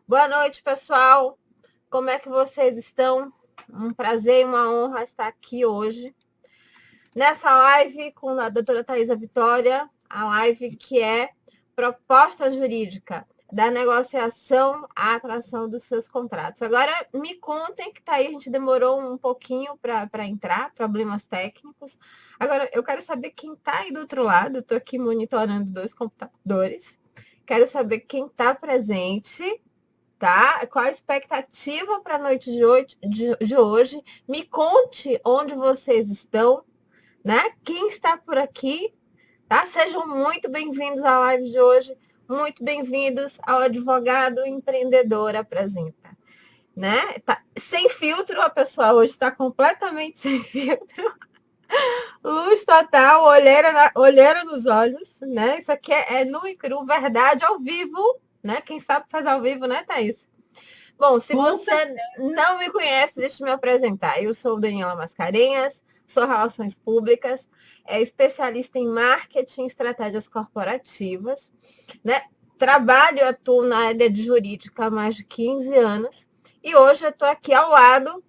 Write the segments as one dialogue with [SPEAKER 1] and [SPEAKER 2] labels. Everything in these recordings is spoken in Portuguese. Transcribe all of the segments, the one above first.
[SPEAKER 1] Boa noite, pessoal. Como é que vocês estão? Um prazer e uma honra estar aqui hoje. Nessa live com a doutora Thaisa Vitória, a live que é proposta jurídica da negociação à atração dos seus contratos. Agora, me contem que tá aí, a gente demorou um pouquinho para entrar, problemas técnicos. Agora, eu quero saber quem está aí do outro lado. Eu estou aqui monitorando 2 computadores. Quero saber quem está presente, tá? Qual a expectativa para a noite de hoje? Me conte onde vocês estão, né? Quem está por aqui, tá? Sejam muito bem-vindos à live de hoje, muito bem-vindos ao Advogado Empreendedor Apresenta, né? Tá sem filtro, a pessoa hoje está completamente sem filtro. Luz total, olheira nos olhos, né? Isso aqui é nu e cru, verdade ao vivo, né? Quem sabe faz ao vivo, né, Thaís? Bom, se você não me conhece, deixa eu me apresentar. Eu sou Daniela Mascarenhas, sou Relações Públicas, especialista em marketing e estratégias corporativas, né? Trabalho e atuo na área de jurídica há mais de 15 anos e hoje eu estou aqui ao lado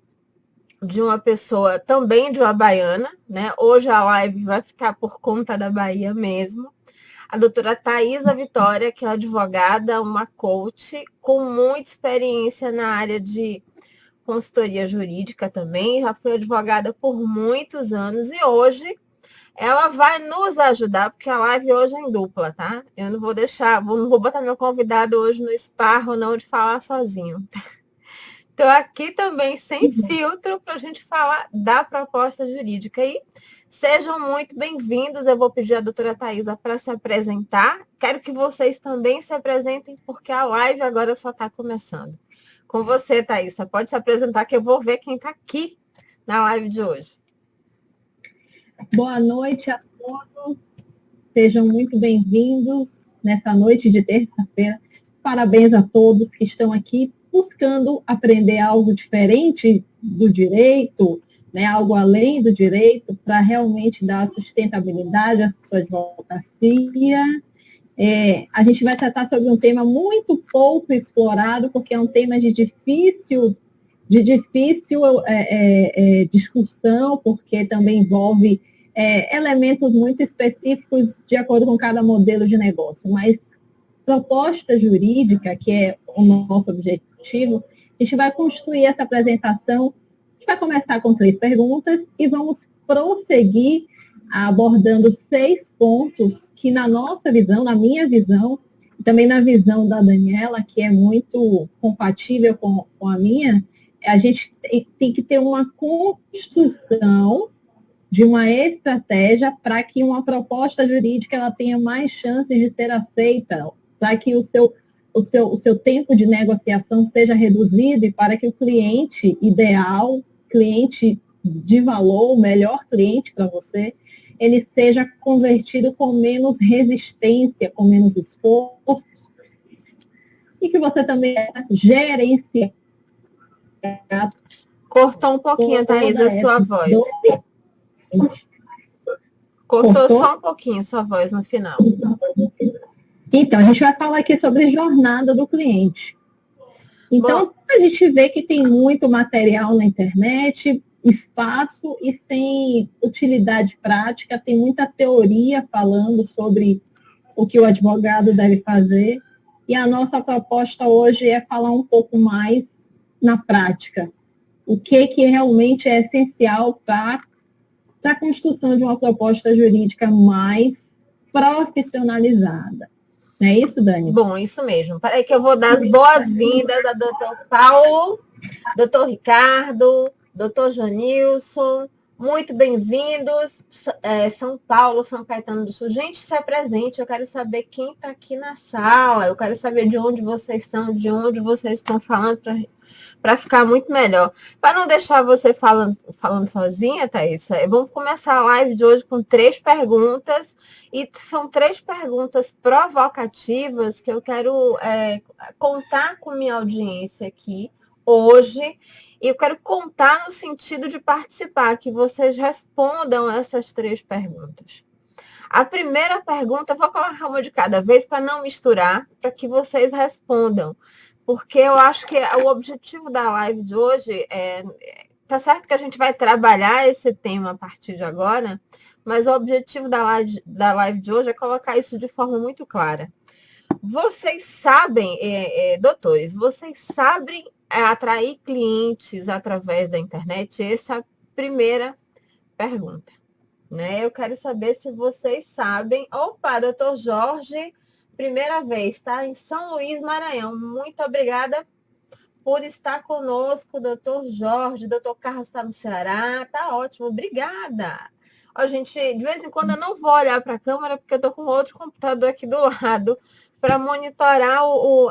[SPEAKER 1] de uma pessoa também de uma baiana, né? Hoje a live vai ficar por conta da Bahia mesmo. A doutora Thaisa Vitória, que é advogada, uma coach com muita experiência na área de consultoria jurídica também, já foi advogada por muitos anos e hoje ela vai nos ajudar, porque a live hoje é em dupla, tá? Eu não vou deixar, não vou botar meu convidado hoje no esparro, não, de falar sozinho. Estou aqui também sem filtro para a gente falar da proposta jurídica. E sejam muito bem-vindos. Eu vou pedir à doutora Thaisa para se apresentar. Quero que vocês também se apresentem, porque a live agora só está começando. Com você, Thaisa, pode se apresentar que eu vou ver quem está aqui na live de hoje.
[SPEAKER 2] Boa noite a todos. Sejam muito bem-vindos nessa noite de terça-feira. Parabéns a todos que estão aqui buscando aprender algo diferente do direito, né, algo além do direito, para realmente dar sustentabilidade à sua advocacia. A gente vai tratar sobre um tema muito pouco explorado, porque é um tema de difícil discussão, porque também envolve elementos muito específicos de acordo com cada modelo de negócio. Mas proposta jurídica, que é o nosso objetivo, a gente vai construir essa apresentação. A gente vai começar com 3 perguntas e vamos prosseguir abordando 6 pontos que, na nossa visão, na minha visão, e também na visão da Daniela, que é muito compatível com a minha, a gente tem que ter uma construção de uma estratégia para que uma proposta jurídica ela tenha mais chances de ser aceita, para que o seu tempo de negociação seja reduzido e para que o cliente ideal, cliente de valor, o melhor cliente para você, ele seja convertido com menos resistência, com menos esforço, e que você também gerencie.
[SPEAKER 1] Cortou um pouquinho, Thaisa, a sua voz. Cortou só um pouquinho a sua voz no final.
[SPEAKER 2] Então, a gente vai falar aqui sobre jornada do cliente. Então, a gente vê que tem muito material na internet, espaço e sem utilidade prática, tem muita teoria falando sobre o que o advogado deve fazer. E a nossa proposta hoje é falar um pouco mais na prática. O que realmente é essencial para a construção de uma proposta jurídica mais profissionalizada. Não é isso, Dani?
[SPEAKER 1] Bom, isso mesmo. Peraí que eu vou dar as boas-vindas a doutor Paulo, doutor Ricardo, doutor Janilson. Muito bem-vindos. São Paulo, São Caetano do Sul. Gente, se apresente. Eu quero saber quem está aqui na sala. Eu quero saber de onde vocês são, de onde vocês estão falando, para ficar muito melhor. Para não deixar você falando sozinha, Thaís, vamos começar a live de hoje com 3 perguntas. E são 3 perguntas provocativas que eu quero contar com minha audiência aqui hoje. E eu quero contar no sentido de participar, que vocês respondam essas 3 perguntas. A primeira pergunta, eu vou colocar uma de cada vez para não misturar, para que vocês respondam. porque eu acho que o objetivo da live de hoje tá certo que a gente vai trabalhar esse tema a partir de agora, mas o objetivo da live de hoje é colocar isso de forma muito clara. Vocês sabem, doutores, vocês sabem atrair clientes através da internet? Essa é a primeira pergunta, né? Eu quero saber se vocês sabem. Opa, doutor Jorge, primeira vez, tá? Em São Luís, Maranhão. Muito obrigada por estar conosco, doutor Jorge. Doutor Carlos está no Ceará. Tá ótimo, obrigada. Ó, gente, de vez em quando eu não vou olhar para a câmera, porque eu estou com outro computador aqui do lado para monitorar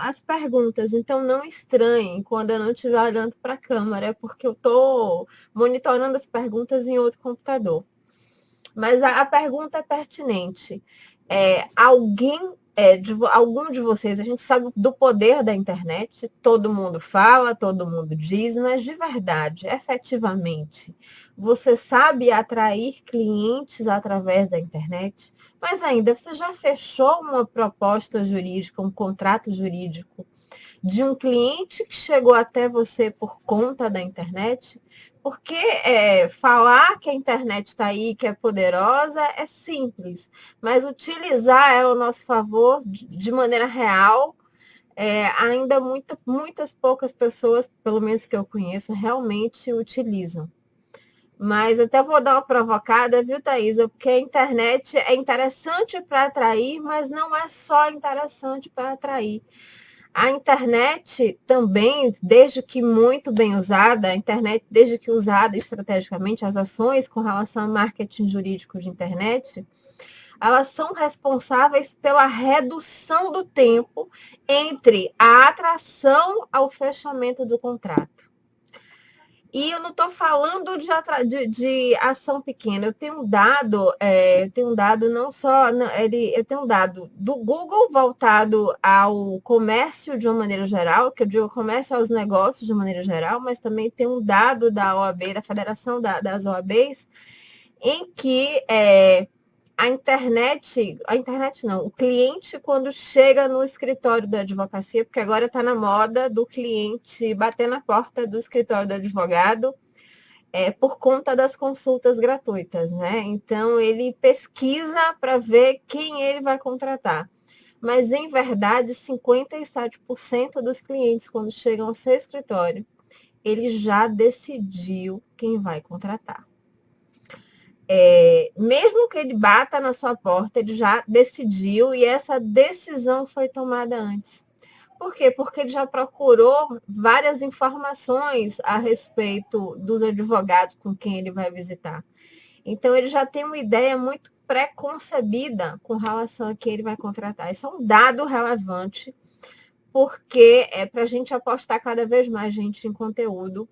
[SPEAKER 1] as perguntas. Então, não estranhem quando eu não estiver olhando para a câmera, porque eu estou monitorando as perguntas em outro computador. Mas a pergunta é pertinente. Algum de vocês, a gente sabe do poder da internet, todo mundo fala, todo mundo diz, mas de verdade, efetivamente, você sabe atrair clientes através da internet? Mas ainda, você já fechou uma proposta jurídica, um contrato jurídico de um cliente que chegou até você por conta da internet? Porque falar que a internet está aí, que é poderosa, é simples, mas utilizar ela ao nosso favor de maneira real, ainda muitas poucas pessoas, pelo menos que eu conheço, realmente utilizam. Mas até vou dar uma provocada, viu, Thaisa? Porque a internet é interessante para atrair, mas não é só interessante para atrair. A internet também, desde que muito bem usada, a internet, desde que usada estrategicamente, as ações com relação ao marketing jurídico de internet, elas são responsáveis pela redução do tempo entre a atração ao fechamento do contrato. E eu não estou falando de ação pequena. Eu tenho um dado não só, eu tenho um dado do Google voltado ao comércio de uma maneira geral, que eu digo comércio aos negócios de uma maneira geral, mas também tem um dado da OAB, da Federação das OABs, em que a internet não, o cliente quando chega no escritório da advocacia, porque agora está na moda do cliente bater na porta do escritório do advogado, por conta das consultas gratuitas, né? Então ele pesquisa para ver quem ele vai contratar. Mas em verdade, 57% dos clientes, quando chegam ao seu escritório, ele já decidiu quem vai contratar. Mesmo que ele bata na sua porta, ele já decidiu e essa decisão foi tomada antes. Por quê? Porque ele já procurou várias informações a respeito dos advogados com quem ele vai visitar. Então, ele já tem uma ideia muito pré-concebida com relação a quem ele vai contratar. Isso é um dado relevante, porque é para a gente apostar cada vez mais gente em conteúdo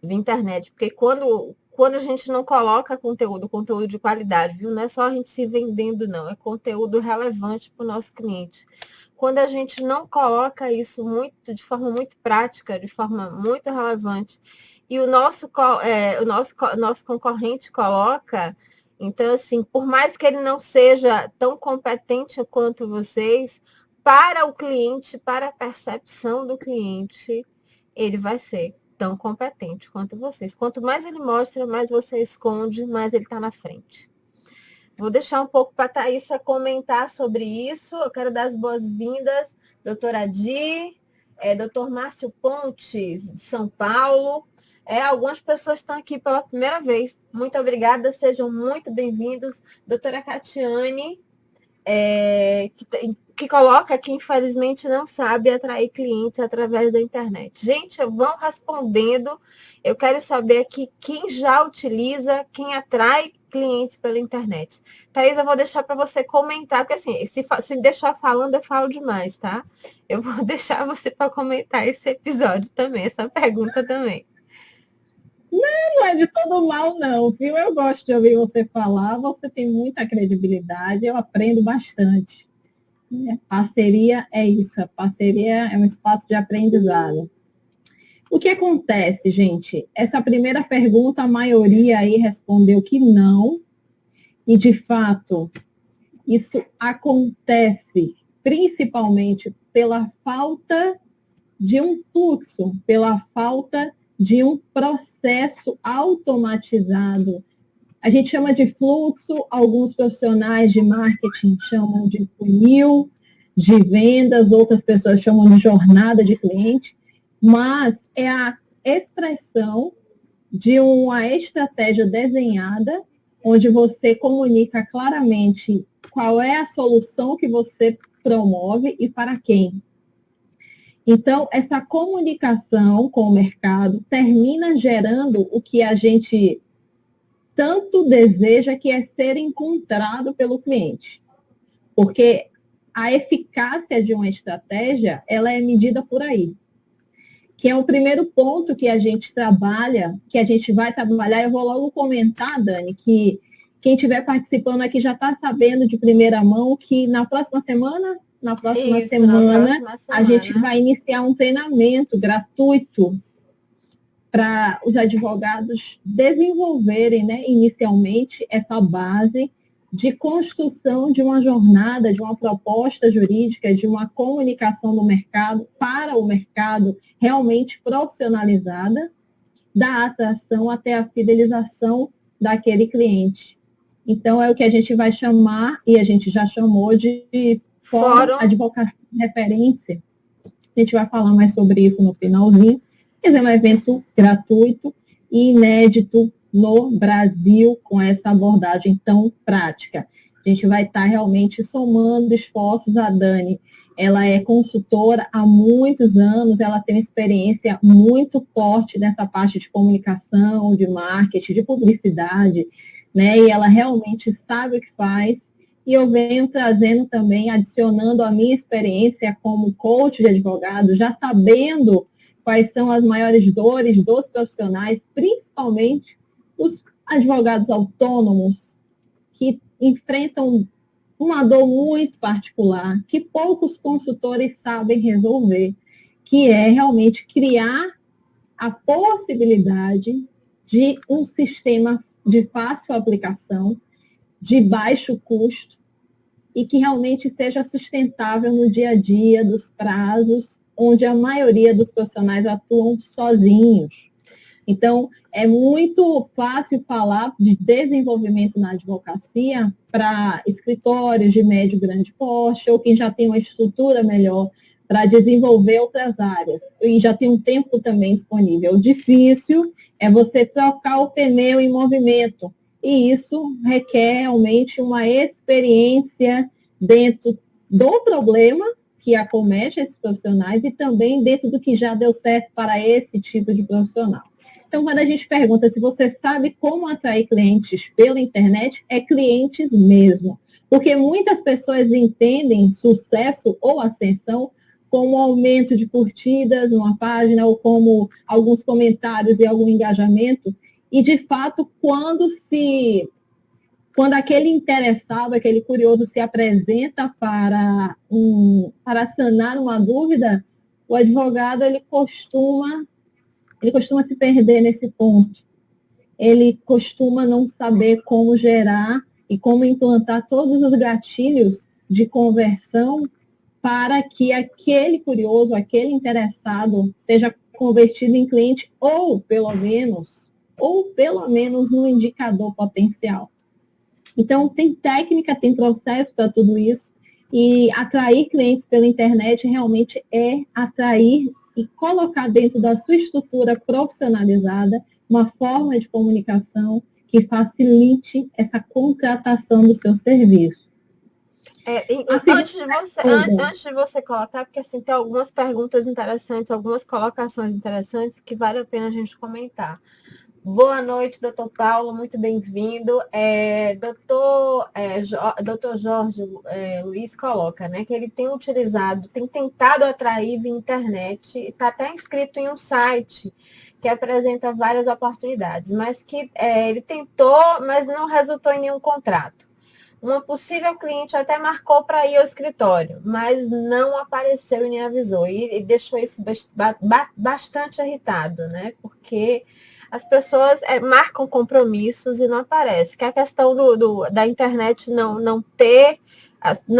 [SPEAKER 1] de internet. Porque quando a gente não coloca conteúdo de qualidade, viu? Não é só a gente se vendendo, não, é conteúdo relevante para o nosso cliente. Quando a gente não coloca isso de forma muito prática, de forma muito relevante, e o nosso concorrente coloca, então, assim, por mais que ele não seja tão competente quanto vocês, para o cliente, para a percepção do cliente, ele vai ser tão competente quanto vocês. Quanto mais ele mostra, mais você esconde, mais ele está na frente. Vou deixar um pouco para a Thaisa comentar sobre isso. Eu quero dar as boas-vindas, doutora Di, doutor Márcio Pontes, de São Paulo. Algumas pessoas estão aqui pela primeira vez. Muito obrigada, sejam muito bem-vindos. Doutora Catiane, que coloca que infelizmente não sabe atrair clientes através da internet. Gente, vão respondendo. Eu quero saber aqui quem já utiliza, quem atrai clientes pela internet. Thaís, eu vou deixar para você comentar, porque assim, se me deixar falando, eu falo demais, tá? Eu vou deixar você para comentar esse episódio também, essa pergunta também.
[SPEAKER 2] Não é de todo mal, não, viu? Eu gosto de ouvir você falar, você tem muita credibilidade, eu aprendo bastante. Parceria é isso, a parceria é um espaço de aprendizado. O que acontece, gente? Essa primeira pergunta, a maioria aí respondeu que não, e de fato, isso acontece principalmente pela falta de um fluxo, pela falta de um processo automatizado. A gente chama de fluxo, alguns profissionais de marketing chamam de funil de vendas, outras pessoas chamam de jornada de cliente, mas é a expressão de uma estratégia desenhada, onde você comunica claramente qual é a solução que você promove e para quem. Então, essa comunicação com o mercado termina gerando o que a gente tanto deseja, que é ser encontrado pelo cliente. Porque a eficácia de uma estratégia, ela é medida por aí. Que é o primeiro ponto que a gente trabalha, que a gente vai trabalhar. Eu vou logo comentar, Dani, que quem estiver participando aqui já está sabendo de primeira mão que na próxima semana, a gente vai iniciar um treinamento gratuito para os advogados desenvolverem, né, inicialmente, essa base de construção de uma jornada, de uma proposta jurídica, de uma comunicação no mercado, para o mercado realmente profissionalizada, da atração até a fidelização daquele cliente. Então, é o que a gente vai chamar, e a gente já chamou de Fórum Advocacia de Referência. A gente vai falar mais sobre isso no finalzinho. Mas é um evento gratuito e inédito no Brasil, com essa abordagem tão prática. A gente vai estar realmente somando esforços. A Dani, ela é consultora há muitos anos, ela tem uma experiência muito forte nessa parte de comunicação, de marketing, de publicidade, né? E ela realmente sabe o que faz. E eu venho trazendo também, adicionando a minha experiência como coach de advogado, já sabendo quais são as maiores dores dos profissionais, principalmente os advogados autônomos, que enfrentam uma dor muito particular, que poucos consultores sabem resolver, que é realmente criar a possibilidade de um sistema de fácil aplicação, de baixo custo, e que realmente seja sustentável no dia a dia dos prazos, onde a maioria dos profissionais atuam sozinhos. Então, é muito fácil falar de desenvolvimento na advocacia para escritórios de médio e grande porte, ou quem já tem uma estrutura melhor para desenvolver outras áreas, e já tem um tempo também disponível. O difícil é você trocar o pneu em movimento, e isso requer realmente uma experiência dentro do problema que acomete esses profissionais e também dentro do que já deu certo para esse tipo de profissional. Então, quando a gente pergunta se você sabe como atrair clientes pela internet, é clientes mesmo. Porque muitas pessoas entendem sucesso ou ascensão como aumento de curtidas numa página ou como alguns comentários e algum engajamento. E, de fato, quando aquele interessado, aquele curioso se apresenta para sanar uma dúvida, o advogado ele costuma se perder nesse ponto. Ele costuma não saber como gerar e como implantar todos os gatilhos de conversão para que aquele curioso, aquele interessado seja convertido em cliente ou pelo menos no indicador potencial. Então, tem técnica, tem processo para tudo isso, e atrair clientes pela internet realmente é atrair e colocar dentro da sua estrutura profissionalizada uma forma de comunicação que facilite essa contratação do seu serviço.
[SPEAKER 1] Antes de você colocar, porque assim, tem algumas perguntas interessantes, algumas colocações interessantes que vale a pena a gente comentar. Boa noite, doutor Paulo, muito bem-vindo. Doutor Jorge Luiz coloca, né, que ele tem tentado atrair via internet, está até inscrito em um site que apresenta várias oportunidades, mas que ele tentou, mas não resultou em nenhum contrato. Uma possível cliente até marcou para ir ao escritório, mas não apareceu e nem avisou. E deixou isso bastante irritado, né? Porque as pessoas marcam compromissos e não aparece. Que a questão da internet não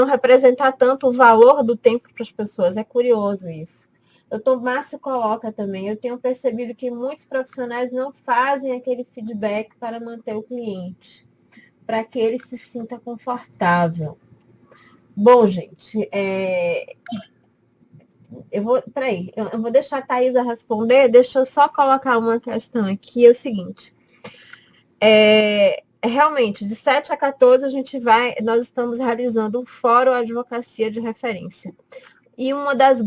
[SPEAKER 1] representar tanto o valor do tempo para as pessoas. É curioso isso. Doutor Márcio coloca também, eu tenho percebido que muitos profissionais não fazem aquele feedback para manter o cliente, para que ele se sinta confortável. Bom, gente, eu vou deixar a Thaisa responder, deixa eu só colocar uma questão aqui, é o seguinte, realmente, de 7 a 14, nós estamos realizando um fórum Advocacia de Referência. E uma das,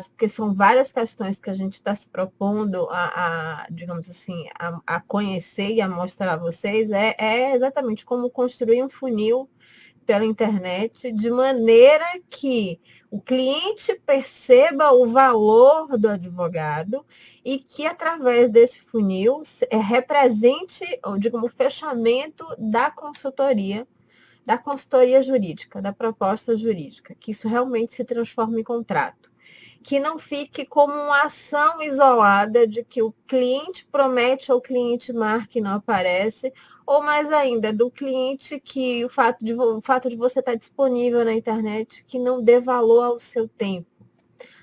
[SPEAKER 1] porque são várias questões que a gente está se propondo digamos assim, a conhecer e a mostrar a vocês, é exatamente como construir um funil pela internet, de maneira que o cliente perceba o valor do advogado e que, através desse funil, represente, ou digamos, o fechamento da consultoria jurídica, da proposta jurídica, que isso realmente se transforme em contrato. Que não fique como uma ação isolada de que o cliente promete ou o cliente marca e não aparece, ou mais ainda, do cliente que o fato de você estar disponível na internet, que não dê valor ao seu tempo,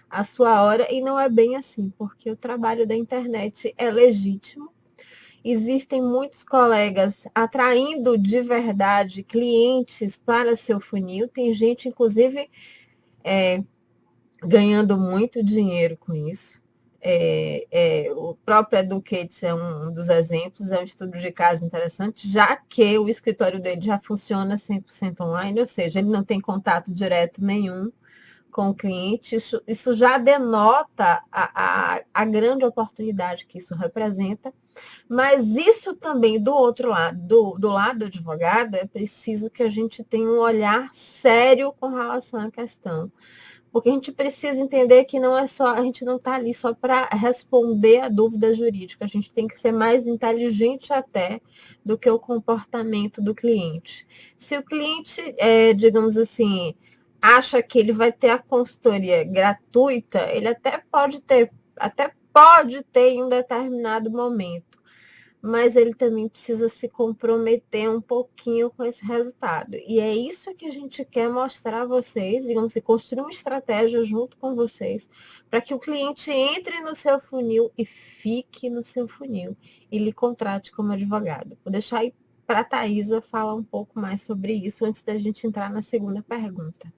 [SPEAKER 1] à sua hora, e não é bem assim, porque o trabalho da internet é legítimo. Existem muitos colegas atraindo de verdade clientes para seu funil. Tem gente, inclusive, ganhando muito dinheiro com isso. O próprio Educates é um dos exemplos, é um estudo de caso interessante, já que o escritório dele já funciona 100% online, ou seja, ele não tem contato direto nenhum com o cliente. Isso já denota a grande oportunidade que isso representa. Mas isso também, do outro lado, do lado do advogado, é preciso que a gente tenha um olhar sério com relação à questão. Porque a gente precisa entender que a gente não está ali só para responder a dúvida jurídica, a gente tem que ser mais inteligente até do que o comportamento do cliente. Se o cliente, digamos assim, acha que ele vai ter a consultoria gratuita, ele até pode ter em um determinado momento, mas ele também precisa se comprometer um pouquinho com esse resultado. E é isso que a gente quer mostrar a vocês, digamos assim, construir uma estratégia junto com vocês, para que o cliente entre no seu funil e fique no seu funil e lhe contrate como advogado. Vou deixar aí para a Thaisa falar um pouco mais sobre isso antes da gente entrar na segunda pergunta.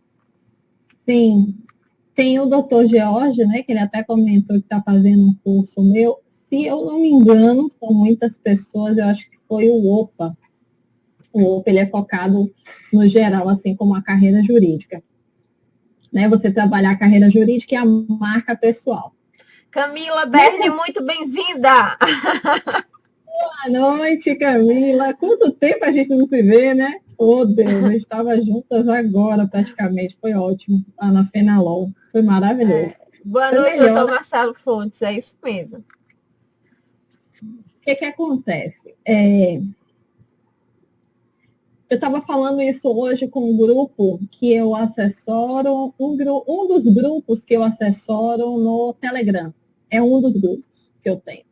[SPEAKER 2] Sim, tem o doutor George, né, que ele até comentou que está fazendo um curso meu. Se eu não me engano, são muitas pessoas, eu acho que foi o OPA. O OPA, ele é focado no geral, assim como a carreira jurídica. Né, você trabalhar a carreira jurídica e a marca pessoal.
[SPEAKER 1] Camila Berni, muito bem-vinda!
[SPEAKER 2] Boa noite, Camila. Quanto tempo a gente não se vê, né? Oh, Deus, a gente estava juntas agora, praticamente. Foi ótimo, lá na Fenalol. Foi maravilhoso.
[SPEAKER 1] Boa noite, doutor Marcelo Fontes. É isso mesmo.
[SPEAKER 2] O que acontece? Eu estava falando isso hoje com um grupo que eu assessoro, um dos grupos que eu assessoro no Telegram. É um dos grupos que eu tenho.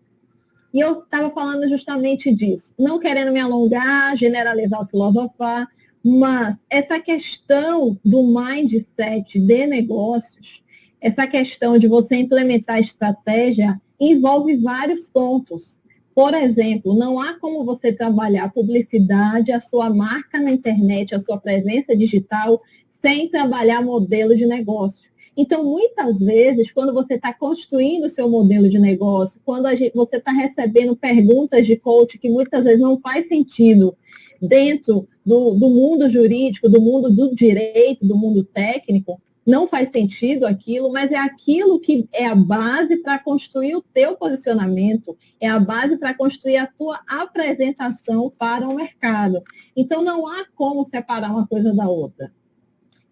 [SPEAKER 2] E eu estava falando justamente disso, não querendo me alongar, generalizar ou filosofar, mas essa questão do mindset de negócios, essa questão de você implementar estratégia, envolve vários pontos. Por exemplo, não há como você trabalhar a publicidade, a sua marca na internet, a sua presença digital, sem trabalhar modelo de negócio. Então, muitas vezes, quando você está construindo o seu modelo de negócio, quando você está recebendo perguntas de coach que muitas vezes não faz sentido dentro do mundo jurídico, do mundo do direito, do mundo técnico, não faz sentido aquilo, mas é aquilo que é a base para construir o teu posicionamento, é a base para construir a tua apresentação para o mercado. Então, não há como separar uma coisa da outra.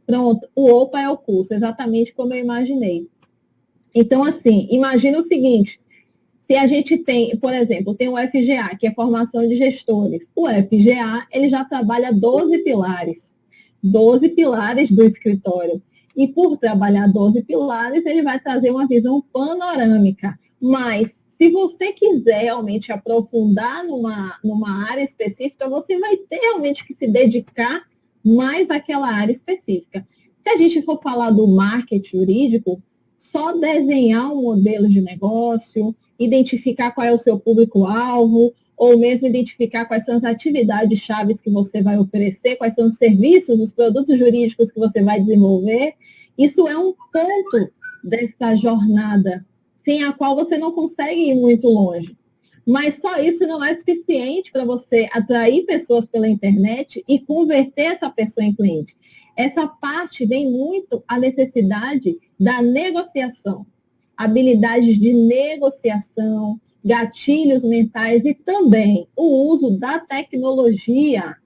[SPEAKER 2] Pronto, o OPA é o curso, exatamente como eu imaginei. Então, assim, imagina o seguinte, se a gente tem, por exemplo, tem o FGA, que é formação de gestores. O FGA, ele já trabalha 12 pilares do escritório. E por trabalhar 12 pilares, ele vai trazer uma visão panorâmica. Mas, se você quiser realmente aprofundar numa área específica, você vai ter realmente que se dedicar mais àquela área específica. Se a gente for falar do marketing jurídico, só desenhar um modelo de negócio, identificar qual é o seu público-alvo, ou mesmo identificar quais são as atividades chaves que você vai oferecer, quais são os serviços, os produtos jurídicos que você vai desenvolver. Isso é um ponto dessa jornada, sem a qual você não consegue ir muito longe. Mas só isso não é suficiente para você atrair pessoas pela internet e converter essa pessoa em cliente. Essa parte vem muito a necessidade da negociação, habilidades de negociação, gatilhos mentais e também o uso da tecnologia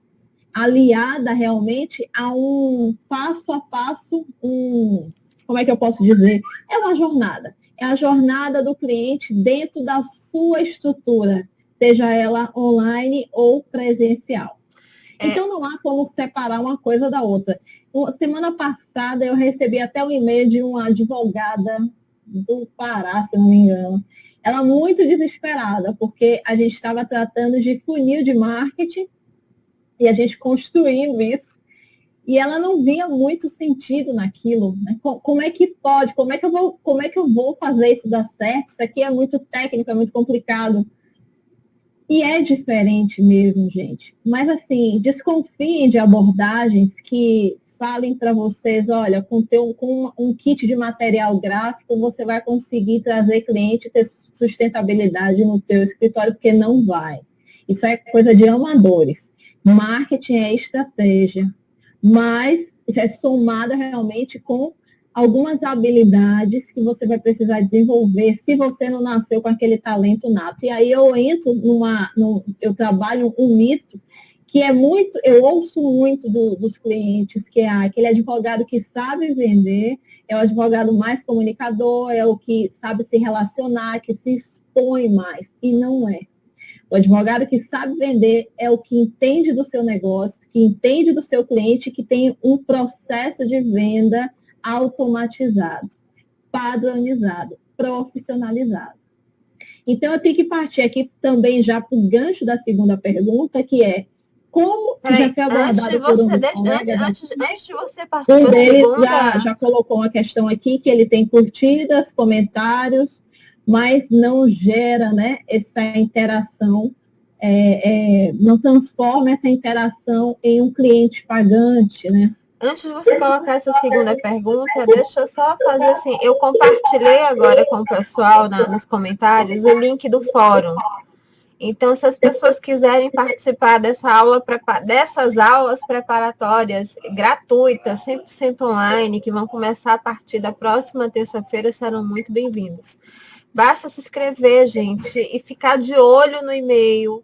[SPEAKER 2] aliada realmente a um passo a passo, como é que eu posso dizer? É uma jornada. É a jornada do cliente dentro da sua estrutura, seja ela online ou presencial. Então, não há como separar uma coisa da outra. Semana passada, eu recebi até um e-mail de uma advogada do Pará, se não me engano. Ela muito desesperada, porque a gente estava tratando de funil de marketing e a gente construindo isso. E ela não via muito sentido naquilo, né? Como é que pode? Como é que eu vou fazer isso dar certo? Isso aqui é muito técnico, é muito complicado. E é diferente mesmo, gente. Mas, assim, desconfiem de abordagens que falem para vocês, olha, com um kit de material gráfico, você vai conseguir trazer cliente e ter sustentabilidade no teu escritório, porque não vai. Isso é coisa de amadores. Marketing é estratégia, mas isso é somado realmente com algumas habilidades que você vai precisar desenvolver se você não nasceu com aquele talento nato. E aí eu entro eu trabalho um mito que é muito, eu ouço muito dos clientes, que é aquele advogado que sabe vender, é o advogado mais comunicador, é o que sabe se relacionar, que se expõe mais, e não é. O advogado que sabe vender é o que entende do seu negócio, que entende do seu cliente, que tem um processo de venda automatizado, padronizado, profissionalizado. Então, eu tenho que partir aqui também já para o gancho da segunda pergunta, que é como já foi abordado por um dos colegas.
[SPEAKER 1] Antes de você partir para a segunda...
[SPEAKER 2] já colocou uma questão aqui, que ele tem curtidas, comentários, mas não gera, né, essa interação, não transforma essa interação em um cliente pagante, né?
[SPEAKER 1] Antes de você colocar essa segunda pergunta, deixa eu só fazer assim, eu compartilhei agora com o pessoal nos comentários o link do fórum. Então, se as pessoas quiserem participar dessas aulas preparatórias gratuitas, 100% online, que vão começar a partir da próxima terça-feira, serão muito bem-vindos. Basta se inscrever, gente, e ficar de olho no e-mail.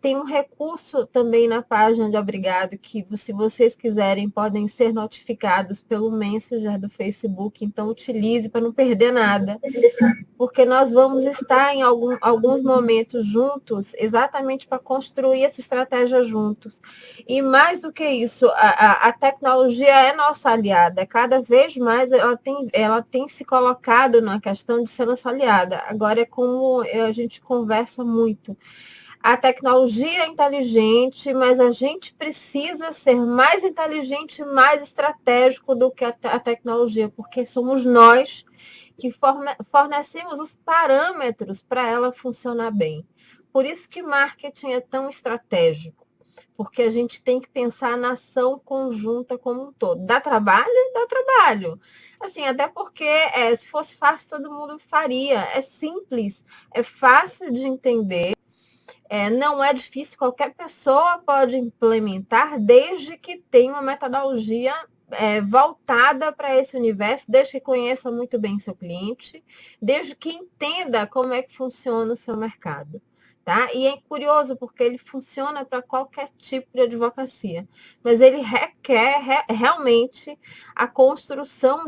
[SPEAKER 1] Tem um recurso também na página de Obrigado, que se vocês quiserem, podem ser notificados pelo Messenger do Facebook, então utilize para não perder nada, porque nós vamos estar em alguns momentos juntos, exatamente para construir essa estratégia juntos. E mais do que isso, a tecnologia é nossa aliada, cada vez mais ela tem se colocado na questão de ser nossa aliada. Agora é como a gente conversa muito. A tecnologia é inteligente, mas a gente precisa ser mais inteligente, mais estratégico do que a tecnologia, porque somos nós que fornecemos os parâmetros para ela funcionar bem. Por isso que marketing é tão estratégico, porque a gente tem que pensar na ação conjunta como um todo. Dá trabalho? Dá trabalho. Assim, até porque se fosse fácil, todo mundo faria. É simples, é fácil de entender. Não é difícil, qualquer pessoa pode implementar, desde que tenha uma metodologia voltada para esse universo, desde que conheça muito bem seu cliente, desde que entenda como é que funciona o seu mercado. Tá? E é curioso porque ele funciona para qualquer tipo de advocacia, mas ele requer realmente a construção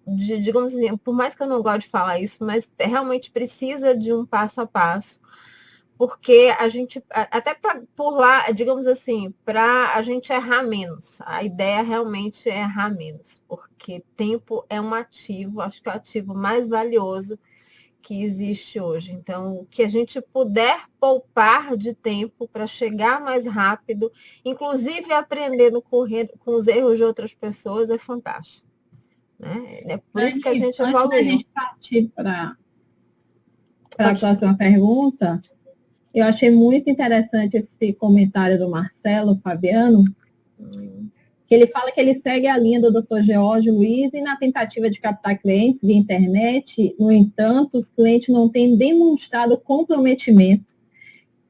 [SPEAKER 1] digamos assim, por mais que eu não goste de falar isso, mas realmente precisa de um passo a passo, porque a gente, até por lá, digamos assim, para a gente errar menos. A ideia realmente é errar menos, porque tempo é um ativo, acho que é o ativo mais valioso que existe hoje. Então, o que a gente puder poupar de tempo para chegar mais rápido, inclusive aprendendo com os erros de outras pessoas, é fantástico. né? É por isso que a gente
[SPEAKER 2] Antes da
[SPEAKER 1] evoluiu.
[SPEAKER 2] gente partir para a próxima pergunta, eu achei muito interessante esse comentário do Marcelo Fabiano, que ele fala que ele segue a linha do Dr. George Luiz e na tentativa de captar clientes via internet, no entanto, os clientes não têm demonstrado comprometimento,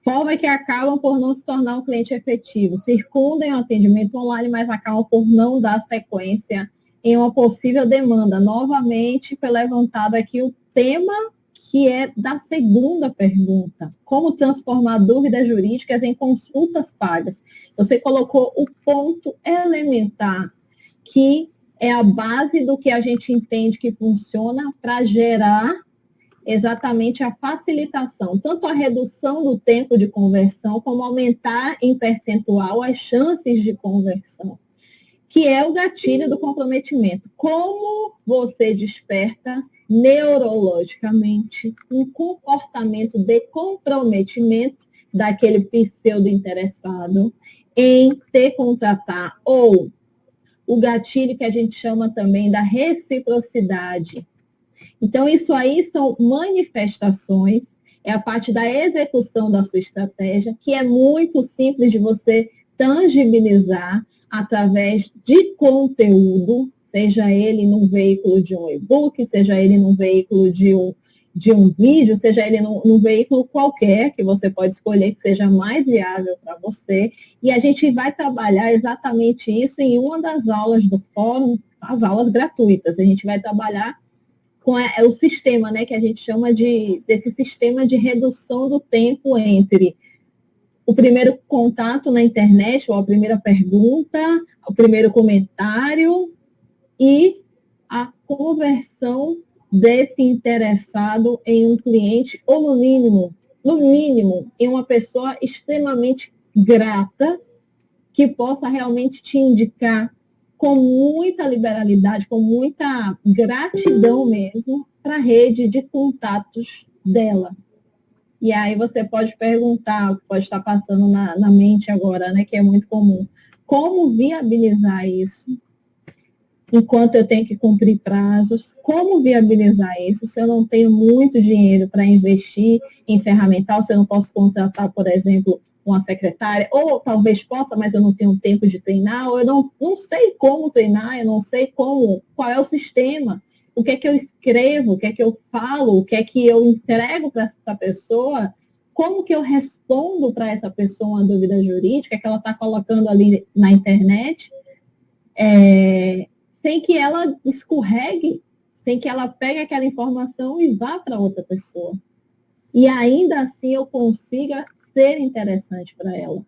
[SPEAKER 2] forma que acabam por não se tornar um cliente efetivo, circundem o atendimento online, mas acabam por não dar sequência em uma possível demanda. Novamente, foi levantado aqui o tema que é da segunda pergunta, como transformar dúvidas jurídicas em consultas pagas. Você colocou o ponto elementar, que é a base do que a gente entende que funciona para gerar exatamente a facilitação, tanto a redução do tempo de conversão, como aumentar em percentual as chances de conversão, que é o gatilho do comprometimento. Como você desperta neurologicamente um comportamento de comprometimento daquele pseudo-interessado em te contratar, ou o gatilho que a gente chama também da reciprocidade. Então, isso aí são manifestações, é a parte da execução da sua estratégia, que é muito simples de você tangibilizar através de conteúdo, seja ele num veículo de um e-book, seja ele num veículo de um vídeo, seja ele num veículo qualquer que você pode escolher que seja mais viável para você. E a gente vai trabalhar exatamente isso em uma das aulas do fórum, as aulas gratuitas. A gente vai trabalhar com o sistema, né, que a gente chama desse sistema de redução do tempo entre o primeiro contato na internet, ou a primeira pergunta, o primeiro comentário e a conversão desse interessado em um cliente, ou no mínimo, em uma pessoa extremamente grata, que possa realmente te indicar com muita liberalidade, com muita gratidão mesmo, para a rede de contatos dela. E aí você pode perguntar, o que pode estar passando na mente agora, né, que é muito comum, como viabilizar isso enquanto eu tenho que cumprir prazos? Como viabilizar isso se eu não tenho muito dinheiro para investir em ferramental, se eu não posso contratar, por exemplo, uma secretária, ou talvez possa, mas eu não tenho tempo de treinar, ou eu não sei como treinar, eu não sei qual é o sistema, o que é que eu escrevo, o que é que eu falo, o que é que eu entrego para essa pessoa, como que eu respondo para essa pessoa uma dúvida jurídica que ela está colocando ali na internet, sem que ela escorregue, sem que ela pegue aquela informação e vá para outra pessoa. E ainda assim eu consiga ser interessante para ela.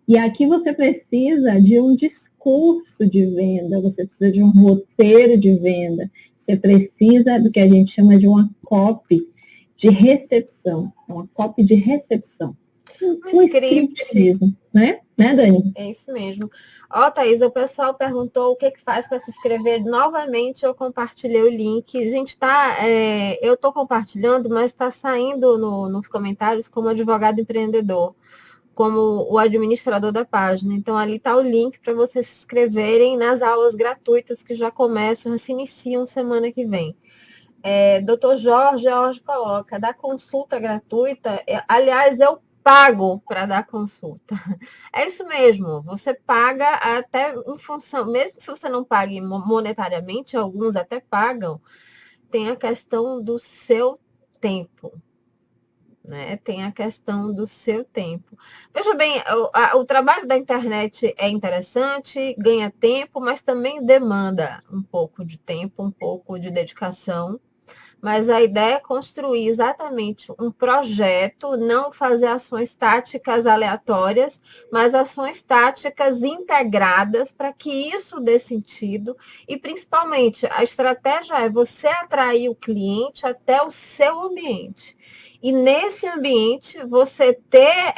[SPEAKER 2] E aqui você precisa de um discurso de venda, você precisa de um roteiro de venda, você precisa do que a gente chama de uma copy de recepção, uma copy de recepção.
[SPEAKER 1] Um script
[SPEAKER 2] mesmo, né, Dani?
[SPEAKER 1] É isso mesmo. Ó, Thaís, o pessoal perguntou o que faz para se inscrever novamente. Eu compartilhei o link. Gente, eu estou compartilhando, mas está saindo nos comentários como advogado empreendedor, como o administrador da página. Então, ali está o link para vocês se inscreverem nas aulas gratuitas que já começam, se iniciam semana que vem. Dr. Jorge coloca, da consulta gratuita, aliás, eu pago para dar consulta. É isso mesmo, você paga até em função, mesmo que você não pague monetariamente, alguns até pagam, tem a questão do seu tempo. Né? Tem a questão do seu tempo. Veja bem, o trabalho da internet é interessante, ganha tempo, mas também demanda um pouco de tempo, um pouco de dedicação. Mas a ideia é construir exatamente um projeto, não fazer ações táticas aleatórias, mas ações táticas integradas para que isso dê sentido. E, principalmente, a estratégia é você atrair o cliente até o seu ambiente. E nesse ambiente, você ter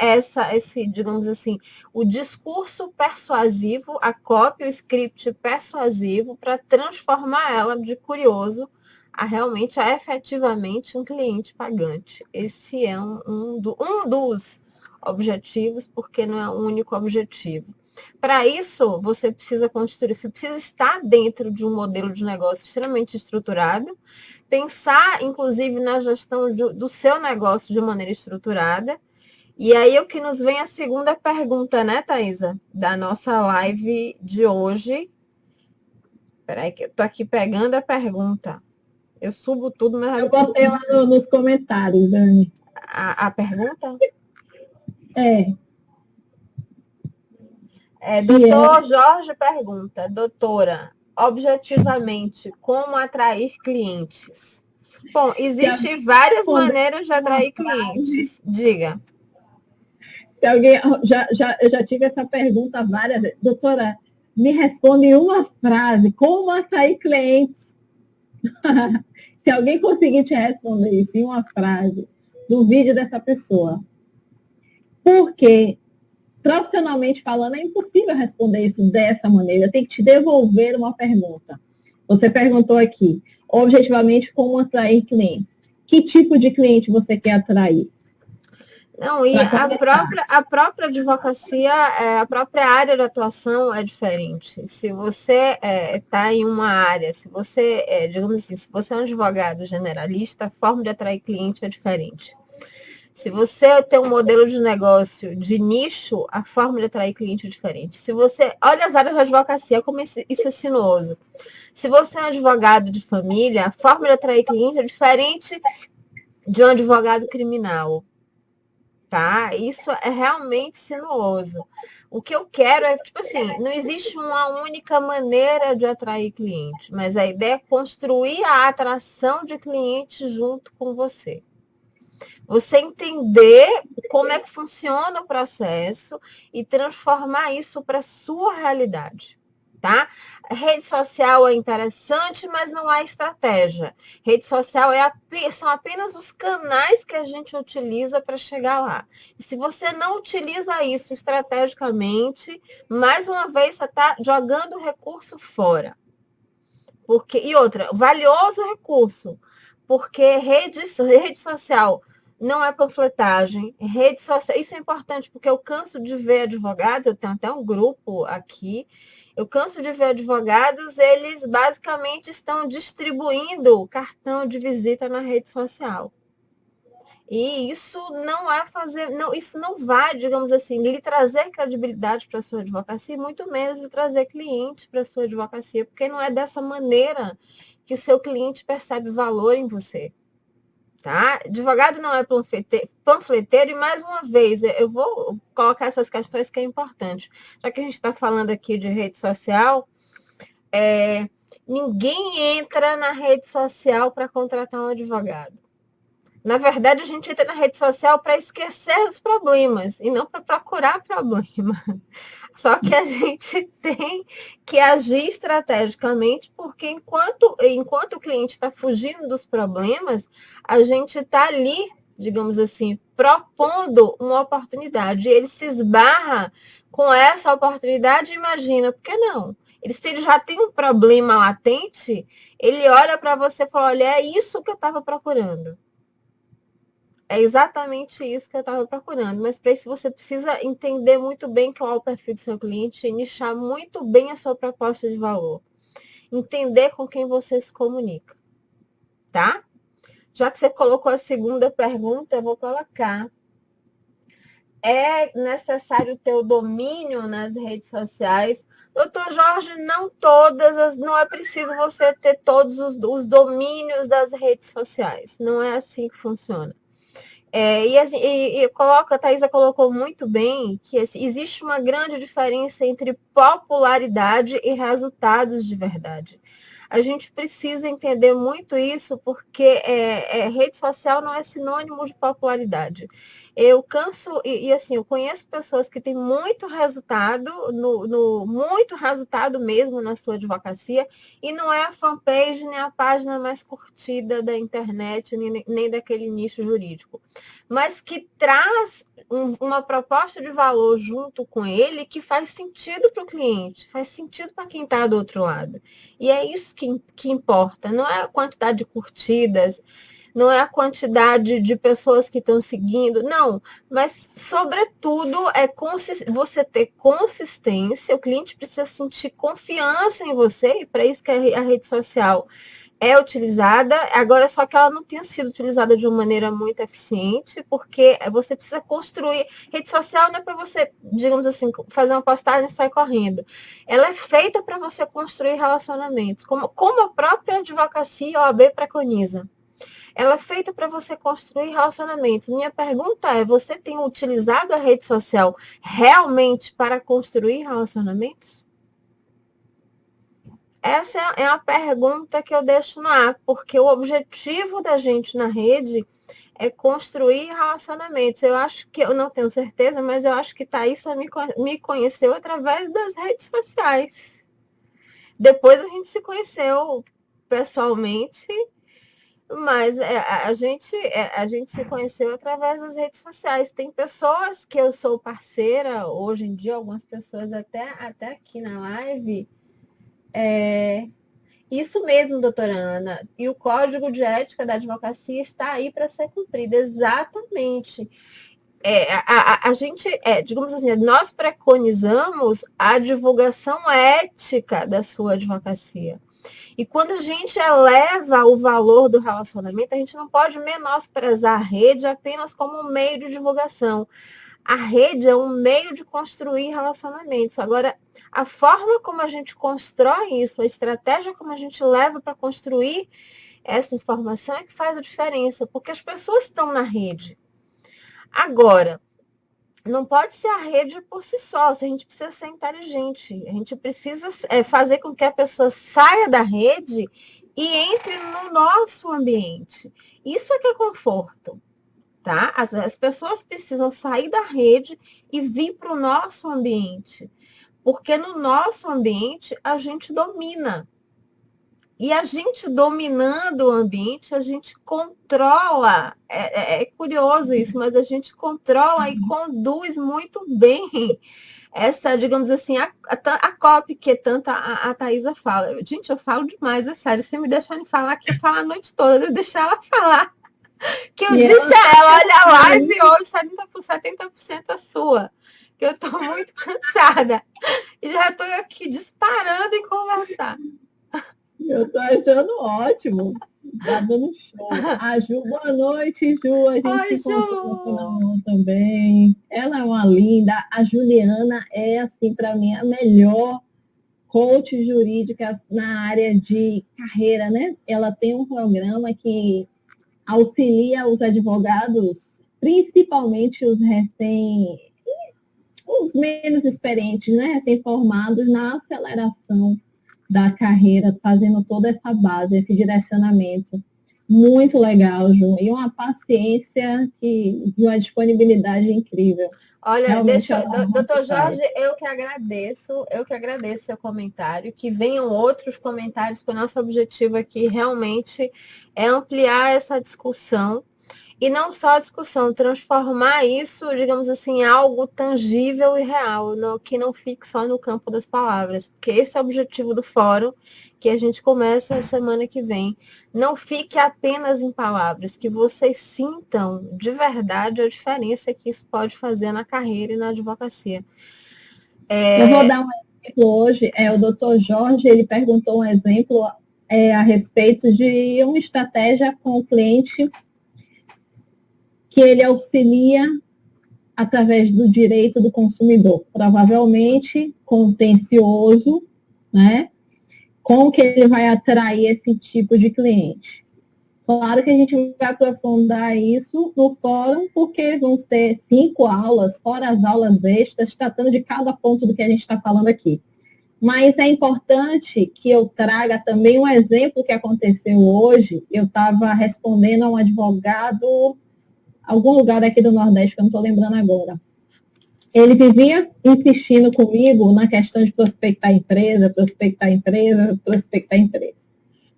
[SPEAKER 1] esse, digamos assim, o discurso persuasivo, a cópia, o script persuasivo, para transformar ela de curioso a efetivamente um cliente pagante. Esse é um dos objetivos, porque não é o único objetivo. Para isso, você precisa construir, você precisa estar dentro de um modelo de negócio extremamente estruturado, pensar, inclusive, na gestão do seu negócio de maneira estruturada. E aí, o que nos vem a segunda pergunta, né, Thaisa? Da nossa live de hoje. Peraí, que eu tô aqui pegando a pergunta. Eu subo tudo, mas
[SPEAKER 2] Eu botei lá nos comentários, Dani.
[SPEAKER 1] a pergunta?
[SPEAKER 2] É.
[SPEAKER 1] Doutor Jorge pergunta, doutora, objetivamente, como atrair clientes? Bom, existem várias maneiras de atrair clientes. Diga.
[SPEAKER 2] Se alguém eu já tive essa pergunta várias vezes. Doutora, me responde em uma frase, como atrair clientes? Se alguém conseguir te responder isso em uma frase, duvide dessa pessoa. Porque, profissionalmente falando, é impossível responder isso dessa maneira. Tem que te devolver uma pergunta. Você perguntou aqui, objetivamente, como atrair clientes. Que tipo de cliente você quer atrair?
[SPEAKER 1] Não, e a própria advocacia, a própria área de atuação é diferente. Se você está em uma área, se você, digamos assim, se você é um advogado generalista, a forma de atrair cliente é diferente. Se você tem um modelo de negócio de nicho, a forma de atrair cliente é diferente. Se você olha as áreas de advocacia, como isso é sinuoso. Se você é um advogado de família, a forma de atrair cliente é diferente de um advogado criminal. Tá? Isso é realmente sinuoso. O que eu quero é, tipo assim, não existe uma única maneira de atrair cliente, mas a ideia é construir a atração de cliente junto com você. Você entender como é que funciona o processo e transformar isso para a sua realidade. Tá? A rede social é interessante, mas não há estratégia. Rede social são apenas os canais que a gente utiliza para chegar lá. E se você não utiliza isso estrategicamente, mais uma vez você está jogando o recurso fora. E outra, valioso recurso, porque rede social não é panfletagem, rede social, isso é importante porque eu canso de ver advogados, eu tenho até um grupo aqui, eu canso de ver advogados, eles basicamente estão distribuindo cartão de visita na rede social. E isso não é fazer, não, isso não vai, digamos assim, lhe trazer credibilidade para a sua advocacia, muito menos lhe trazer clientes para a sua advocacia, porque não é dessa maneira que o seu cliente percebe valor em você. Tá? Advogado não é panfleteiro, e mais uma vez, eu vou colocar essas questões que é importante. Já que a gente está falando aqui de rede social, ninguém entra na rede social para contratar um advogado. Na verdade, a gente entra na rede social para esquecer os problemas e não para procurar problema. Só que a gente tem que agir estrategicamente, porque enquanto o cliente está fugindo dos problemas, a gente está ali, digamos assim, propondo uma oportunidade. E ele se esbarra com essa oportunidade, imagina, por que não? Se ele já tem um problema latente, ele olha para você e fala, olha, é isso que eu estava procurando. É exatamente isso que eu estava procurando, mas para isso você precisa entender muito bem qual é o perfil do seu cliente e nichar muito bem a sua proposta de valor. Entender com quem você se comunica, tá? Já que você colocou a segunda pergunta, eu vou colocar. É necessário ter o domínio nas redes sociais? Doutor Jorge, não todas, não é preciso você ter todos os domínios das redes sociais. Não é assim que funciona. A Thaisa colocou muito bem que existe uma grande diferença entre popularidade e resultados de verdade. A gente precisa entender muito isso, porque rede social não é sinônimo de popularidade. Eu canso, assim, eu conheço pessoas que têm muito resultado, muito resultado mesmo na sua advocacia, e não é a fanpage nem a página mais curtida da internet, nem daquele nicho jurídico, mas que traz uma proposta de valor junto com ele que faz sentido para o cliente, faz sentido para quem está do outro lado. E é isso que importa, não é a quantidade de curtidas, não é a quantidade de pessoas que estão seguindo, não, mas sobretudo é você ter consistência, o cliente precisa sentir confiança em você, e para isso que a rede social é utilizada, agora só que ela não tem sido utilizada de uma maneira muito eficiente, porque você precisa construir. Rede social não é para você, digamos assim, fazer uma postagem e sair correndo. Ela é feita para você construir relacionamentos, como a própria advocacia e a OAB preconiza. Ela é feita para você construir relacionamentos. Minha pergunta é: você tem utilizado a rede social realmente para construir relacionamentos? Essa é a pergunta que eu deixo no ar, porque o objetivo da gente na rede é construir relacionamentos. Eu acho que, eu não tenho certeza, mas eu acho que Thaísa me conheceu através das redes sociais. Depois a gente se conheceu pessoalmente, mas a gente se conheceu através das redes sociais. Tem pessoas que eu sou parceira, hoje em dia, algumas pessoas até aqui na live. Isso mesmo, doutora Ana. E o Código de Ética da Advocacia está aí para ser cumprido, exatamente. A gente, digamos assim, nós preconizamos a divulgação ética da sua advocacia. E quando a gente eleva o valor do relacionamento, a gente não pode menosprezar a rede apenas como um meio de divulgação. A rede é um meio de construir relacionamentos. Agora, a forma como a gente constrói isso, a estratégia como a gente leva para construir essa informação é que faz a diferença, porque as pessoas estão na rede. Agora, não pode ser a rede por si só, a gente precisa ser inteligente, a gente precisa fazer com que a pessoa saia da rede e entre no nosso ambiente. Isso é que é conforto. Tá? As pessoas precisam sair da rede e vir para o nosso ambiente, porque no nosso ambiente a gente domina. E a gente dominando o ambiente, a gente controla. É curioso isso, mas a gente controla e conduz muito bem essa, digamos assim, a copy que tanto a Thaísa fala. Gente, eu falo demais, é sério. Se me deixarem falar aqui, eu falo a noite toda, eu deixar ela falar. Que eu disse a ela, olha a live hoje, 70% é sua. Que eu estou muito cansada. E já estou aqui disparando em conversar.
[SPEAKER 2] Eu estou achando ótimo. Tá dando show. A Ju, boa noite, Ju. A gente se encontrou no final também. Ela é uma linda. A Juliana é, assim, para mim, a melhor coach jurídica na área de carreira, né? Ela tem um programa que auxilia os advogados, principalmente os menos experientes, né, recém-formados, na aceleração da carreira, fazendo toda essa base, esse direcionamento. Muito legal, Ju. E uma paciência e uma disponibilidade incrível.
[SPEAKER 1] Olha, doutor Jorge, eu que agradeço seu comentário, que venham outros comentários, porque o nosso objetivo aqui realmente é ampliar essa discussão, e não só a discussão, transformar isso, digamos assim, em algo tangível e real, que não fique só no campo das palavras, porque esse é o objetivo do fórum, que a gente começa a semana que vem. Não fique apenas em palavras, que vocês sintam de verdade a diferença que isso pode fazer na carreira e na advocacia.
[SPEAKER 2] Eu vou dar um exemplo hoje. O doutor Jorge, ele perguntou um exemplo a respeito de uma estratégia com o cliente que ele auxilia através do direito do consumidor, provavelmente contencioso, né? Como que ele vai atrair esse tipo de cliente? Claro que a gente vai aprofundar isso no fórum, porque vão ser 5 aulas, fora as aulas extras, tratando de cada ponto do que a gente está falando aqui. Mas é importante que eu traga também um exemplo que aconteceu hoje. Eu estava respondendo a um advogado, algum lugar daqui do Nordeste, que eu não estou lembrando agora. Ele vivia insistindo comigo na questão de prospectar empresa,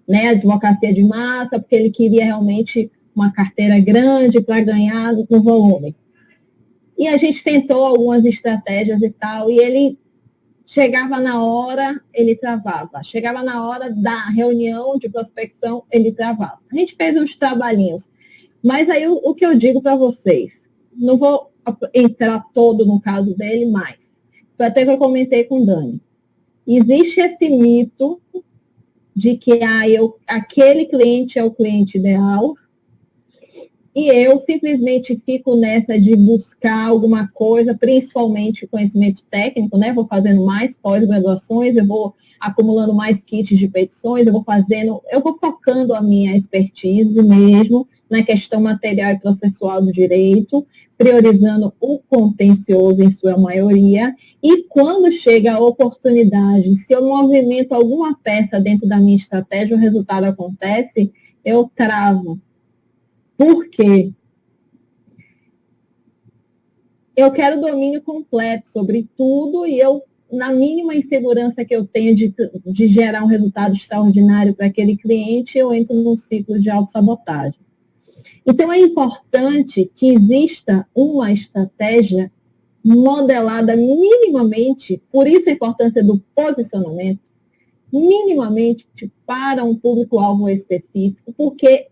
[SPEAKER 2] né? Advocacia de massa, porque ele queria realmente uma carteira grande para ganhar no volume. E a gente tentou algumas estratégias e tal, e ele Chegava na hora, ele travava. Chegava na hora da reunião de prospecção, ele travava. A gente fez uns trabalhinhos. Mas aí o que eu digo para vocês, não vou entrar todo no caso dele, mas foi até que eu comentei com o Dani. Existe esse mito de que aquele cliente é o cliente ideal, e eu simplesmente fico nessa de buscar alguma coisa, principalmente conhecimento técnico, né? Vou fazendo mais pós-graduações, eu vou acumulando mais kits de petições, eu vou focando a minha expertise mesmo na questão material e processual do direito, priorizando o contencioso em sua maioria, e quando chega a oportunidade, se eu movimento alguma peça dentro da minha estratégia, o resultado acontece, eu travo. Por quê? Eu quero domínio completo sobre tudo e na mínima insegurança que eu tenho de gerar um resultado extraordinário para aquele cliente, eu entro num ciclo de autossabotagem. Então, é importante que exista uma estratégia modelada minimamente, por isso a importância do posicionamento, minimamente para um público-alvo específico, porque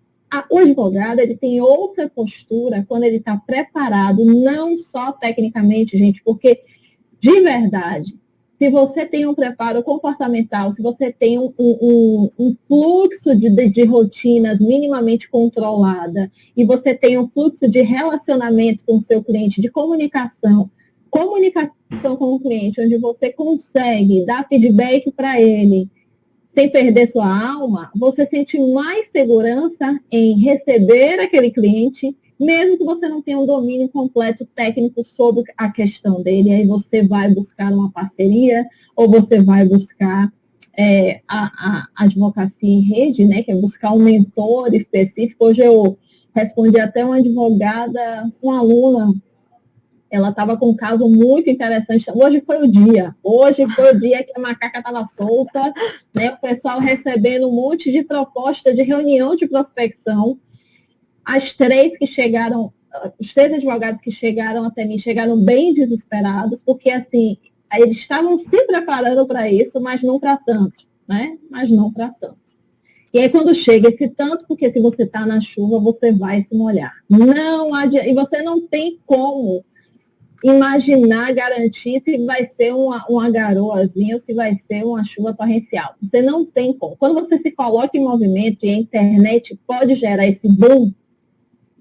[SPEAKER 2] o advogado ele tem outra postura quando ele está preparado, não só tecnicamente, gente, porque, de verdade, se você tem um preparo comportamental, se você tem um fluxo de rotinas minimamente controlada, e você tem um fluxo de relacionamento com o seu cliente, de comunicação com o cliente, onde você consegue dar feedback para ele, sem perder sua alma, você sente mais segurança em receber aquele cliente, mesmo que você não tenha um domínio completo técnico sobre a questão dele. Aí você vai buscar uma parceria, ou você vai buscar a advocacia em rede, né, que é buscar um mentor específico. Hoje eu respondi até uma advogada, uma aluna, ela estava com um caso muito interessante. Hoje foi o dia que a macaca estava solta, né? O pessoal recebendo um monte de proposta de reunião de prospecção. Os três advogados que chegaram até mim chegaram bem desesperados, porque assim, eles estavam se preparando para isso, mas não para tanto, né? Mas não para tanto. E aí, quando chega esse tanto, porque se você está na chuva, você vai se molhar. E você não tem como imaginar, garantir se vai ser uma garoazinha ou se vai ser uma chuva torrencial. Você não tem como. Quando você se coloca em movimento e a internet pode gerar esse boom,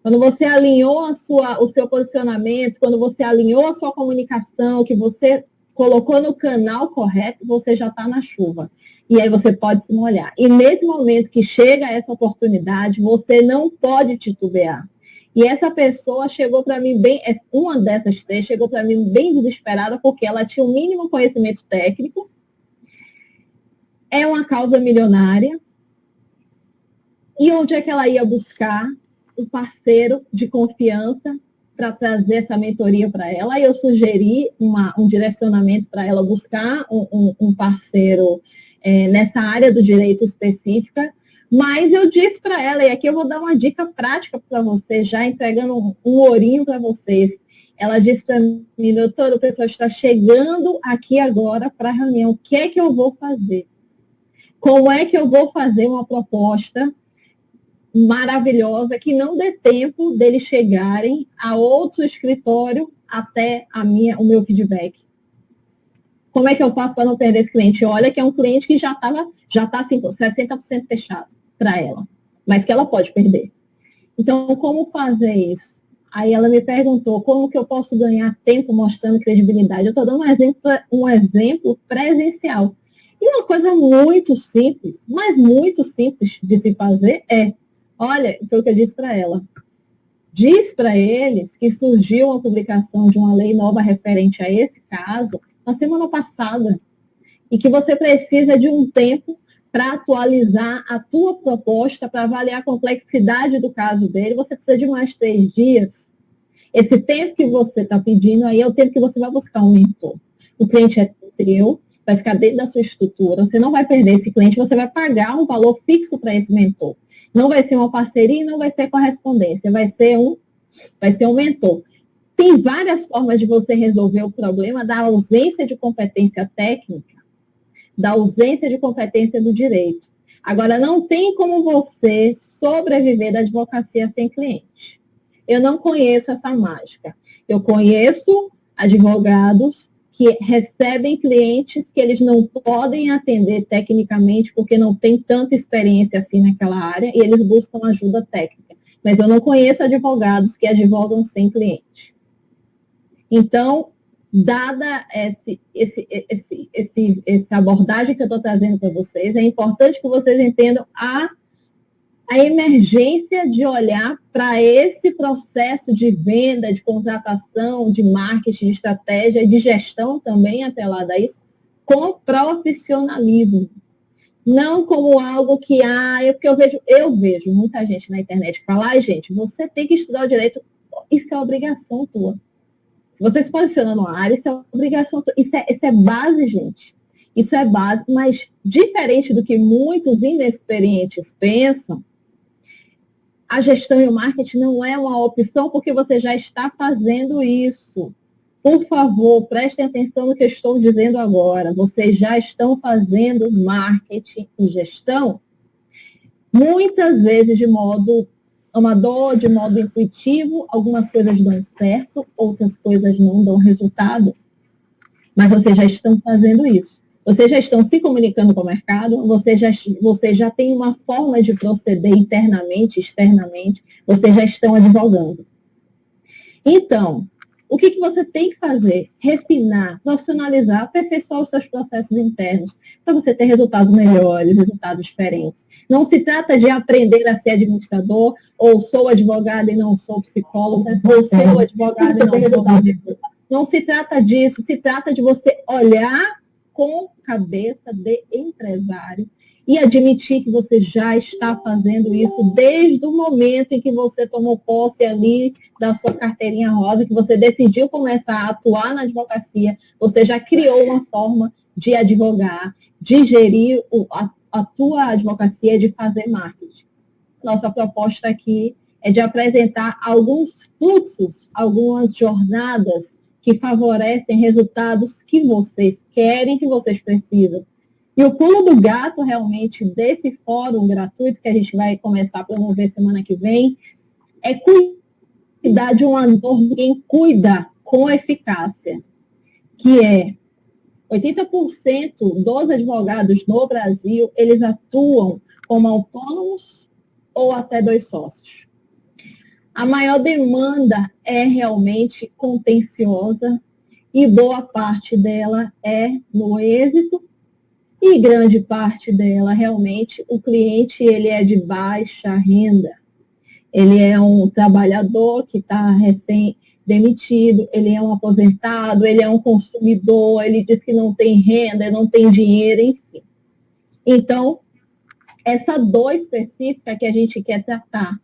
[SPEAKER 2] quando você alinhou o seu posicionamento, quando você alinhou a sua comunicação, que você colocou no canal correto, você já está na chuva. E aí você pode se molhar. E nesse momento que chega essa oportunidade, você não pode titubear. E essa pessoa chegou para mim uma dessas três chegou para mim bem desesperada, porque ela tinha o mínimo conhecimento técnico, é uma causa milionária, e onde é que ela ia buscar um parceiro de confiança para trazer essa mentoria para ela? Aí eu sugeri um direcionamento para ela buscar um parceiro nessa área do direito específica. Mas eu disse para ela, e aqui eu vou dar uma dica prática para vocês, já entregando um ourinho para vocês. Ela disse para mim, doutora, o pessoal está chegando aqui agora para a reunião. O que é que eu vou fazer? Como é que eu vou fazer uma proposta maravilhosa que não dê tempo deles chegarem a outro escritório até o meu feedback? Como é que eu faço para não perder esse cliente? Olha que é um cliente que já está assim, 60% fechado para ela, mas que ela pode perder. Então, como fazer isso? Aí ela me perguntou como que eu posso ganhar tempo mostrando credibilidade. Eu estou dando um exemplo presencial. E uma coisa muito simples, mas muito simples de se fazer olha, foi o que eu disse para ela. Diz para eles que surgiu uma publicação de uma lei nova referente a esse caso na semana passada, e que você precisa de um tempo para atualizar a tua proposta, para avaliar a complexidade do caso dele, você precisa de mais 3 dias. Esse tempo que você está pedindo aí é o tempo que você vai buscar um mentor. O cliente é teu, vai ficar dentro da sua estrutura, você não vai perder esse cliente, você vai pagar um valor fixo para esse mentor. Não vai ser uma parceria, não vai ser correspondência, vai ser um mentor. Tem várias formas de você resolver o problema da ausência de competência técnica, da ausência de competência do direito. Agora, não tem como você sobreviver da advocacia sem cliente. Eu não conheço essa mágica. Eu conheço advogados que recebem clientes que eles não podem atender tecnicamente porque não tem tanta experiência assim naquela área e eles buscam ajuda técnica. Mas eu não conheço advogados que advogam sem cliente. Então, dada essa abordagem que eu estou trazendo para vocês, é importante que vocês entendam a emergência de olhar para esse processo de venda, de contratação, de marketing, de estratégia e de gestão também atrelada a isso, com profissionalismo. Não como algo que, porque eu vejo muita gente na internet falar, gente, você tem que estudar o direito, isso é obrigação tua. Se você se posiciona numa área, isso é obrigação tua. Isso é base, gente. Isso é base, mas diferente do que muitos inexperientes pensam, a gestão e o marketing não é uma opção porque você já está fazendo isso. Por favor, prestem atenção no que eu estou dizendo agora. Vocês já estão fazendo marketing e gestão, muitas vezes de modo amador, de modo intuitivo, algumas coisas dão certo, outras coisas não dão resultado, mas vocês já estão fazendo isso. Vocês já estão se comunicando com o mercado, vocês já têm uma forma de proceder internamente, externamente, vocês já estão advogando. Então, o que você tem que fazer? Refinar, profissionalizar, aperfeiçoar os seus processos internos, para você ter resultados melhores, resultados diferentes. Não se trata de aprender a ser administrador, ou sou advogado e não sou psicólogo, ou sou advogado e não sou médico. Não se trata disso, se trata de você olhar com cabeça de empresário e admitir que você já está fazendo isso desde o momento em que você tomou posse ali da sua carteirinha rosa, que você decidiu começar a atuar na advocacia, você já criou uma forma de advogar, de gerir a tua advocacia, de fazer marketing. Nossa proposta aqui é de apresentar alguns fluxos, algumas jornadas que favorecem resultados que vocês querem, que vocês precisam. E o pulo do gato, realmente, desse fórum gratuito que a gente vai começar a promover semana que vem, é cuidar de uma dor de quem cuida com eficácia, que é 80% dos advogados no Brasil, eles atuam como autônomos ou até 2 sócios. A maior demanda é realmente contenciosa e boa parte dela é no êxito e grande parte dela realmente o cliente ele é de baixa renda. Ele é um trabalhador que está recém-demitido, ele é um aposentado, ele é um consumidor, ele diz que não tem renda, não tem dinheiro, enfim. Então, essa dor específica que a gente quer tratar,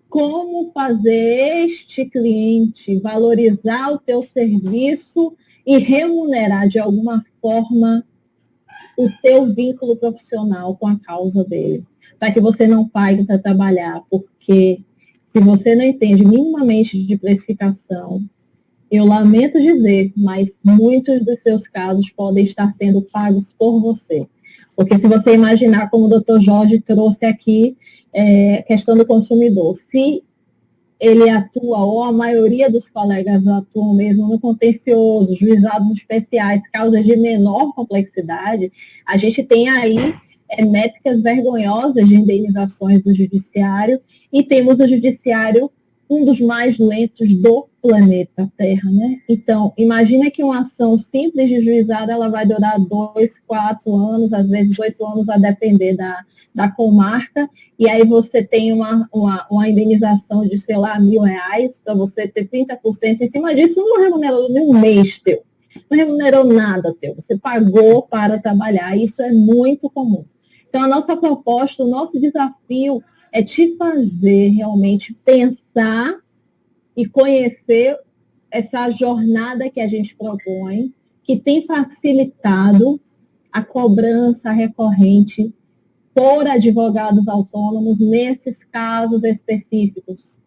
[SPEAKER 2] como fazer este cliente valorizar o teu serviço e remunerar de alguma forma o teu vínculo profissional com a causa dele, para que você não pague para trabalhar, porque se você não entende minimamente de precificação, eu lamento dizer, mas muitos dos seus casos podem estar sendo pagos por você. Porque se você imaginar, como o doutor Jorge trouxe aqui, questão do consumidor, se ele atua, ou a maioria dos colegas atuam mesmo no contencioso, juizados especiais, causas de menor complexidade, a gente tem aí métricas vergonhosas de indenizações do judiciário e temos o judiciário um dos mais lentos do planeta Terra, né? Então, imagina que uma ação simples de juizado, ela vai durar 2, 4 anos, às vezes 8 anos, a depender da comarca, e aí você tem uma indenização de, sei lá, R$1.000, para você ter 30% em cima disso, não remunerou nem um mês teu, não remunerou nada teu, você pagou para trabalhar, isso é muito comum. Então, a nossa proposta, o nosso desafio é te fazer realmente pensar e conhecer essa jornada que a gente propõe, que tem facilitado a cobrança recorrente por advogados autônomos nesses casos específicos.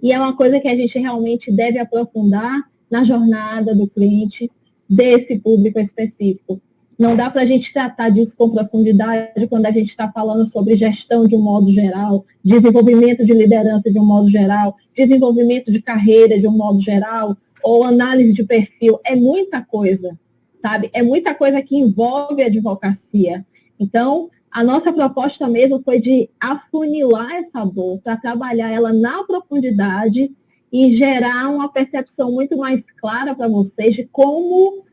[SPEAKER 2] E é uma coisa que a gente realmente deve aprofundar na jornada do cliente, desse público específico. Não dá para a gente tratar disso com profundidade quando a gente está falando sobre gestão de um modo geral, desenvolvimento de liderança de um modo geral, desenvolvimento de carreira de um modo geral, ou análise de perfil. É muita coisa, sabe? É muita coisa que envolve a advocacia. Então, a nossa proposta mesmo foi de afunilar essa dor, para trabalhar ela na profundidade e gerar uma percepção muito mais clara para vocês de como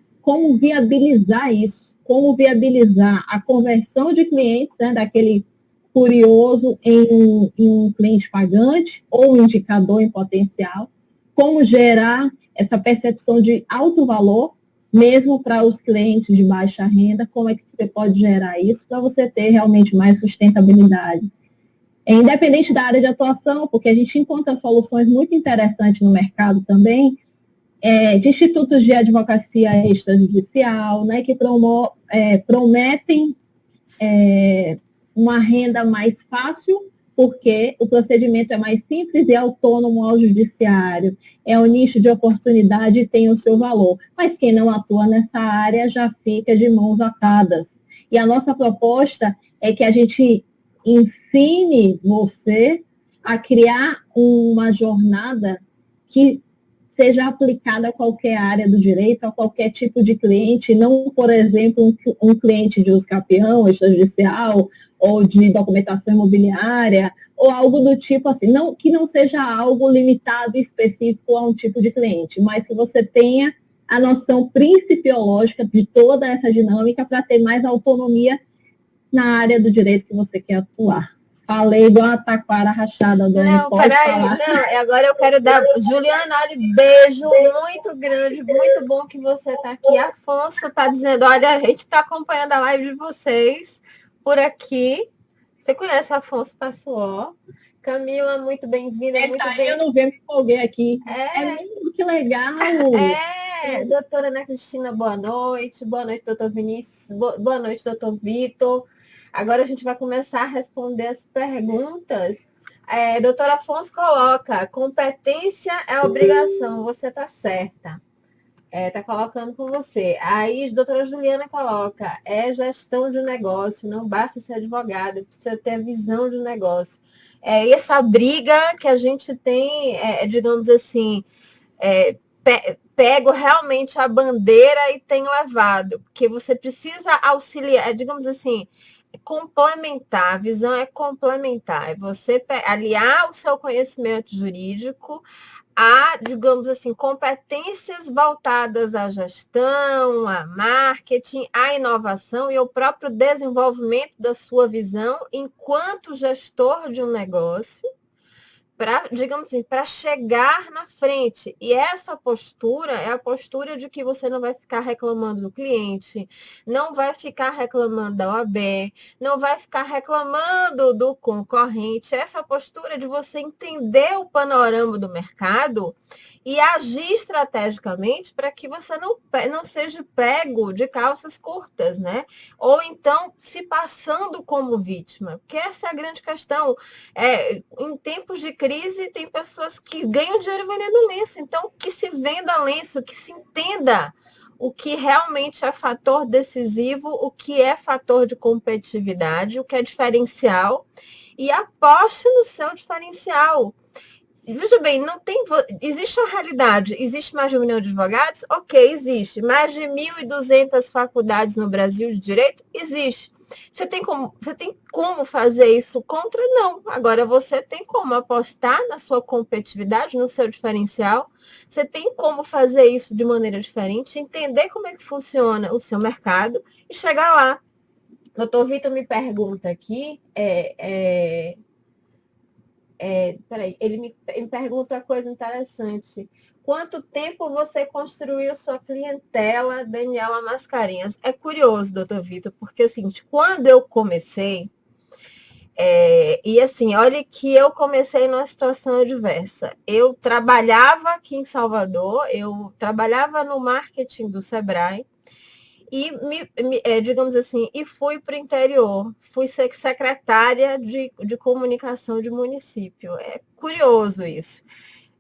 [SPEAKER 2] viabilizar isso, como viabilizar a conversão de clientes, né, daquele curioso em um cliente pagante ou um indicador em potencial, como gerar essa percepção de alto valor, mesmo para os clientes de baixa renda, como é que você pode gerar isso para você ter realmente mais sustentabilidade. É independente da área de atuação, porque a gente encontra soluções muito interessantes no mercado também, de institutos de advocacia extrajudicial, né, que prometem uma renda mais fácil, porque o procedimento é mais simples e autônomo ao judiciário. É um nicho de oportunidade e tem o seu valor. Mas quem não atua nessa área já fica de mãos atadas. E a nossa proposta é que a gente ensine você a criar uma jornada que seja aplicada a qualquer área do direito, a qualquer tipo de cliente, não, por exemplo, um cliente de uso capião, extrajudicial, ou de documentação imobiliária, ou algo do tipo assim, não, que não seja algo limitado e específico a um tipo de cliente, mas que você tenha a noção principiológica de toda essa dinâmica para ter mais autonomia na área do direito que você quer atuar. Falei igual uma taquara rachada, Dani.
[SPEAKER 1] Não, peraí, não, agora eu quero dar. Juliana, olha, beijo muito grande, muito bom que você está aqui. Afonso está dizendo: olha, a gente está acompanhando a live de vocês por aqui. Você conhece Afonso Passuó? Camila, muito bem-vinda. Muito
[SPEAKER 2] bem. Eu não vejo, me empolguei aqui.
[SPEAKER 1] Mesmo,
[SPEAKER 2] que legal.
[SPEAKER 1] Doutora Ana Cristina, boa noite. Boa noite, doutor Vinícius. Boa noite, doutor Vitor. Agora a gente vai começar a responder as perguntas. Doutor Afonso coloca, competência é obrigação, você está certa. Está colocando com você. Aí a doutora Juliana coloca, é gestão de um negócio, não basta ser advogado, precisa ter visão de um negócio. E essa briga que a gente tem, digamos assim, pego realmente a bandeira e tenho levado, porque você precisa auxiliar, digamos assim, complementar, a visão é complementar, é você aliar o seu conhecimento jurídico a, digamos assim, competências voltadas à gestão, a marketing, à inovação e ao próprio desenvolvimento da sua visão enquanto gestor de um negócio, para, digamos assim, para chegar na frente. E essa postura é a postura de que você não vai ficar reclamando do cliente, não vai ficar reclamando da OAB, não vai ficar reclamando do concorrente. Essa postura de você entender o panorama do mercado e agir estrategicamente para que você não seja pego de calças curtas, né? Ou então se passando como vítima, porque essa é a grande questão. Em tempos de crise, tem pessoas que ganham dinheiro vendendo lenço, então que se venda lenço, que se entenda o que realmente é fator decisivo, o que é fator de competitividade, o que é diferencial, e aposte no seu diferencial. Veja bem, não tem. Existe uma realidade, existe mais de 1 milhão de advogados? Ok, existe. Mais de 1.200 faculdades no Brasil de direito? Existe. Você tem como fazer isso contra? Não. Agora, você tem como apostar na sua competitividade, no seu diferencial. Você tem como fazer isso de maneira diferente, entender como é que funciona o seu mercado e chegar lá. Doutor Vitor me pergunta aqui, peraí, ele me pergunta uma coisa interessante. Quanto tempo você construiu sua clientela, Daniela Mascarenhas? É curioso, doutor Vitor, porque assim, quando eu comecei, e assim, olha que eu comecei numa situação adversa. Eu trabalhava aqui em Salvador, eu trabalhava no marketing do Sebrae, e digamos assim, e fui para o interior, fui ser secretária de comunicação de município. É curioso isso.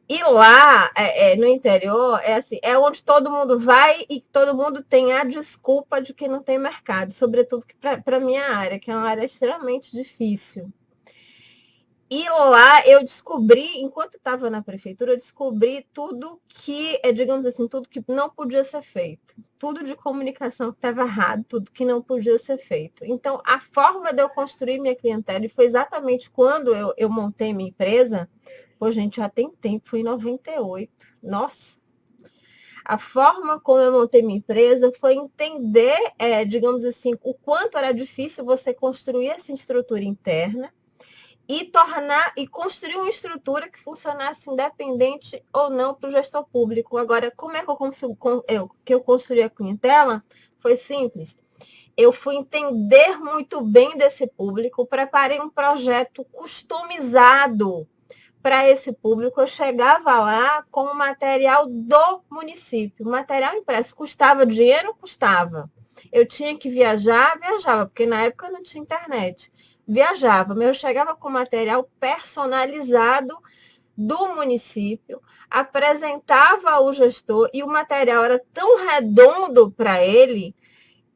[SPEAKER 1] E lá, no interior, é assim, é onde todo mundo vai e todo mundo tem a desculpa de que não tem mercado, sobretudo para a minha área, que é uma área extremamente difícil. E lá eu descobri, enquanto estava na prefeitura, eu descobri tudo que, digamos assim, tudo que não podia ser feito. Tudo de comunicação que estava errado, tudo que não podia ser feito. Então, a forma de eu construir minha clientela, e foi exatamente quando eu montei minha empresa, pô, gente, já tem tempo, foi em 98. Nossa! A forma como eu montei minha empresa foi entender, digamos assim, o quanto era difícil você construir essa estrutura interna e construir uma estrutura que funcionasse independente ou não para o gestor público. Agora, como é que eu construí a clientela? Foi simples. Eu fui entender muito bem desse público, preparei um projeto customizado para esse público. Eu chegava lá com o material do município, material impresso. Custava dinheiro? Custava. Eu tinha que viajava, porque na época não tinha internet. Viajava, mas eu chegava com material personalizado do município, apresentava ao gestor e o material era tão redondo para ele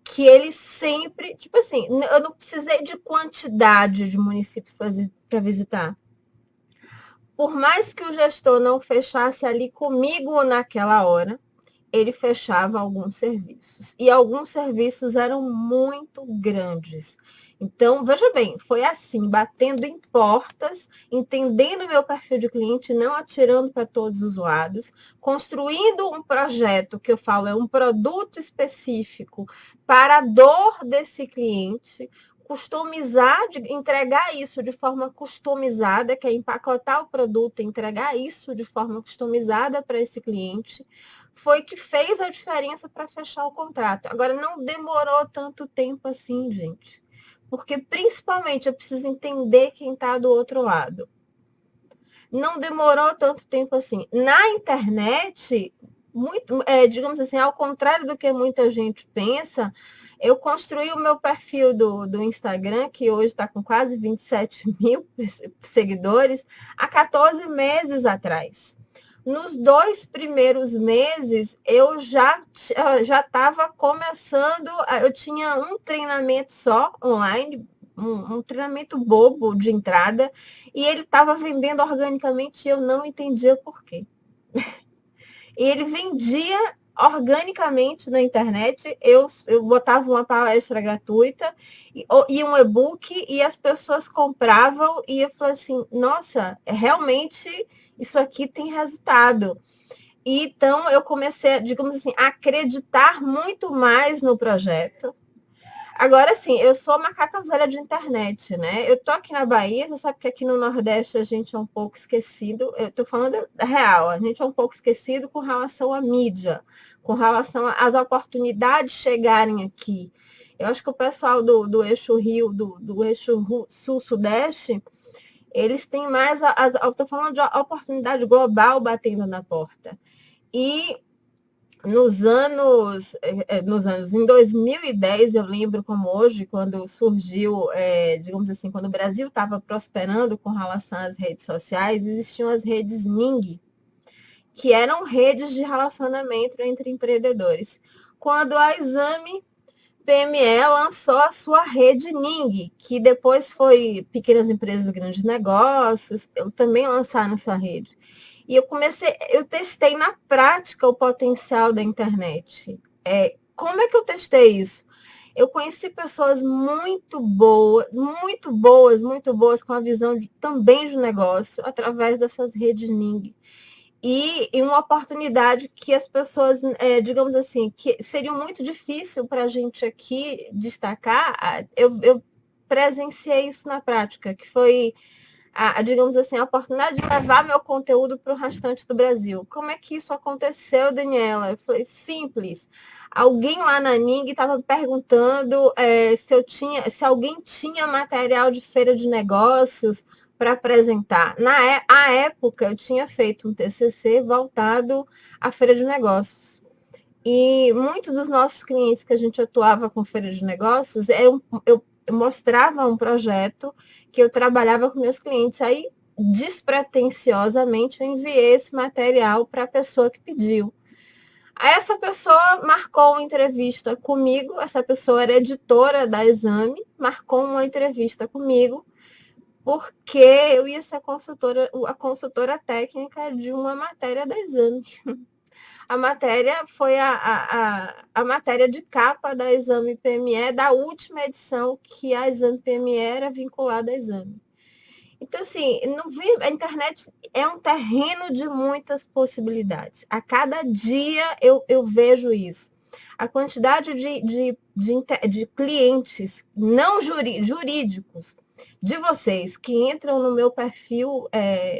[SPEAKER 1] que ele sempre, tipo assim, eu não precisei de quantidade de municípios para visitar. Por mais que o gestor não fechasse ali comigo naquela hora, ele fechava alguns serviços. E alguns serviços eram muito grandes. Então, veja bem, foi assim, batendo em portas, entendendo o meu perfil de cliente, não atirando para todos os lados, construindo um projeto que eu falo é um produto específico para a dor desse cliente, customizar, entregar isso de forma customizada, que é empacotar o produto, entregar isso de forma customizada para esse cliente, foi que fez a diferença para fechar o contrato. Agora, não demorou tanto tempo assim, gente. Porque, principalmente, eu preciso entender quem está do outro lado. Não demorou tanto tempo assim. Na internet, digamos assim, ao contrário do que muita gente pensa, eu construí o meu perfil do Instagram, que hoje está com quase 27 mil seguidores, há 14 meses atrás. Nos 2 primeiros meses, eu já estava começando, eu tinha um treinamento só online, um treinamento bobo de entrada, e ele estava vendendo organicamente e eu não entendia por quê. E ele vendia organicamente na internet, eu botava uma palestra gratuita e um e-book e as pessoas compravam e eu falei assim, nossa, realmente isso aqui tem resultado. E, então eu comecei, digamos assim, a acreditar muito mais no projeto. Agora sim, eu sou macaca velha de internet, né? Eu tô aqui na Bahia, você sabe que aqui no Nordeste a gente é um pouco esquecido, eu tô falando da real, a gente é um pouco esquecido com relação à mídia, com relação às oportunidades chegarem aqui. Eu acho que o pessoal do eixo Rio, do eixo Sul-Sudeste, eles têm mais, eu tô falando de oportunidade global batendo na porta. E em 2010, eu lembro como hoje, quando surgiu, digamos assim, quando o Brasil estava prosperando com relação às redes sociais, existiam as redes Ning, que eram redes de relacionamento entre empreendedores. Quando a Exame PME lançou a sua rede Ning, que depois foi Pequenas Empresas, Grandes Negócios, também lançaram sua rede. E eu testei na prática o potencial da internet. Como é que eu testei isso? Eu conheci pessoas muito boas, muito boas, muito boas, com a visão também de negócio, através dessas redes Ning. E uma oportunidade que as pessoas, digamos assim, que seria muito difícil para a gente aqui destacar, eu presenciei isso na prática, que foi digamos assim, a oportunidade de levar meu conteúdo para o restante do Brasil. Como é que isso aconteceu, Daniela? Eu falei, simples. Alguém lá na Ning estava me perguntando se alguém tinha material de feira de negócios para apresentar. À época, eu tinha feito um TCC voltado à feira de negócios. E muitos dos nossos clientes que a gente atuava com feira de negócios, eu mostrava um projeto que eu trabalhava com meus clientes. Aí, despretensiosamente, eu enviei esse material para a pessoa que pediu. Aí essa pessoa marcou uma entrevista comigo, essa pessoa era editora da Exame, marcou uma entrevista comigo, porque eu ia ser a consultora técnica de uma matéria da Exame. A matéria foi a matéria de capa da Exame PME, da última edição que a Exame PME era vinculada à Exame. Então, assim, a internet é um terreno de muitas possibilidades. A cada dia eu vejo isso. A quantidade de clientes não jurídicos de vocês que entram no meu perfil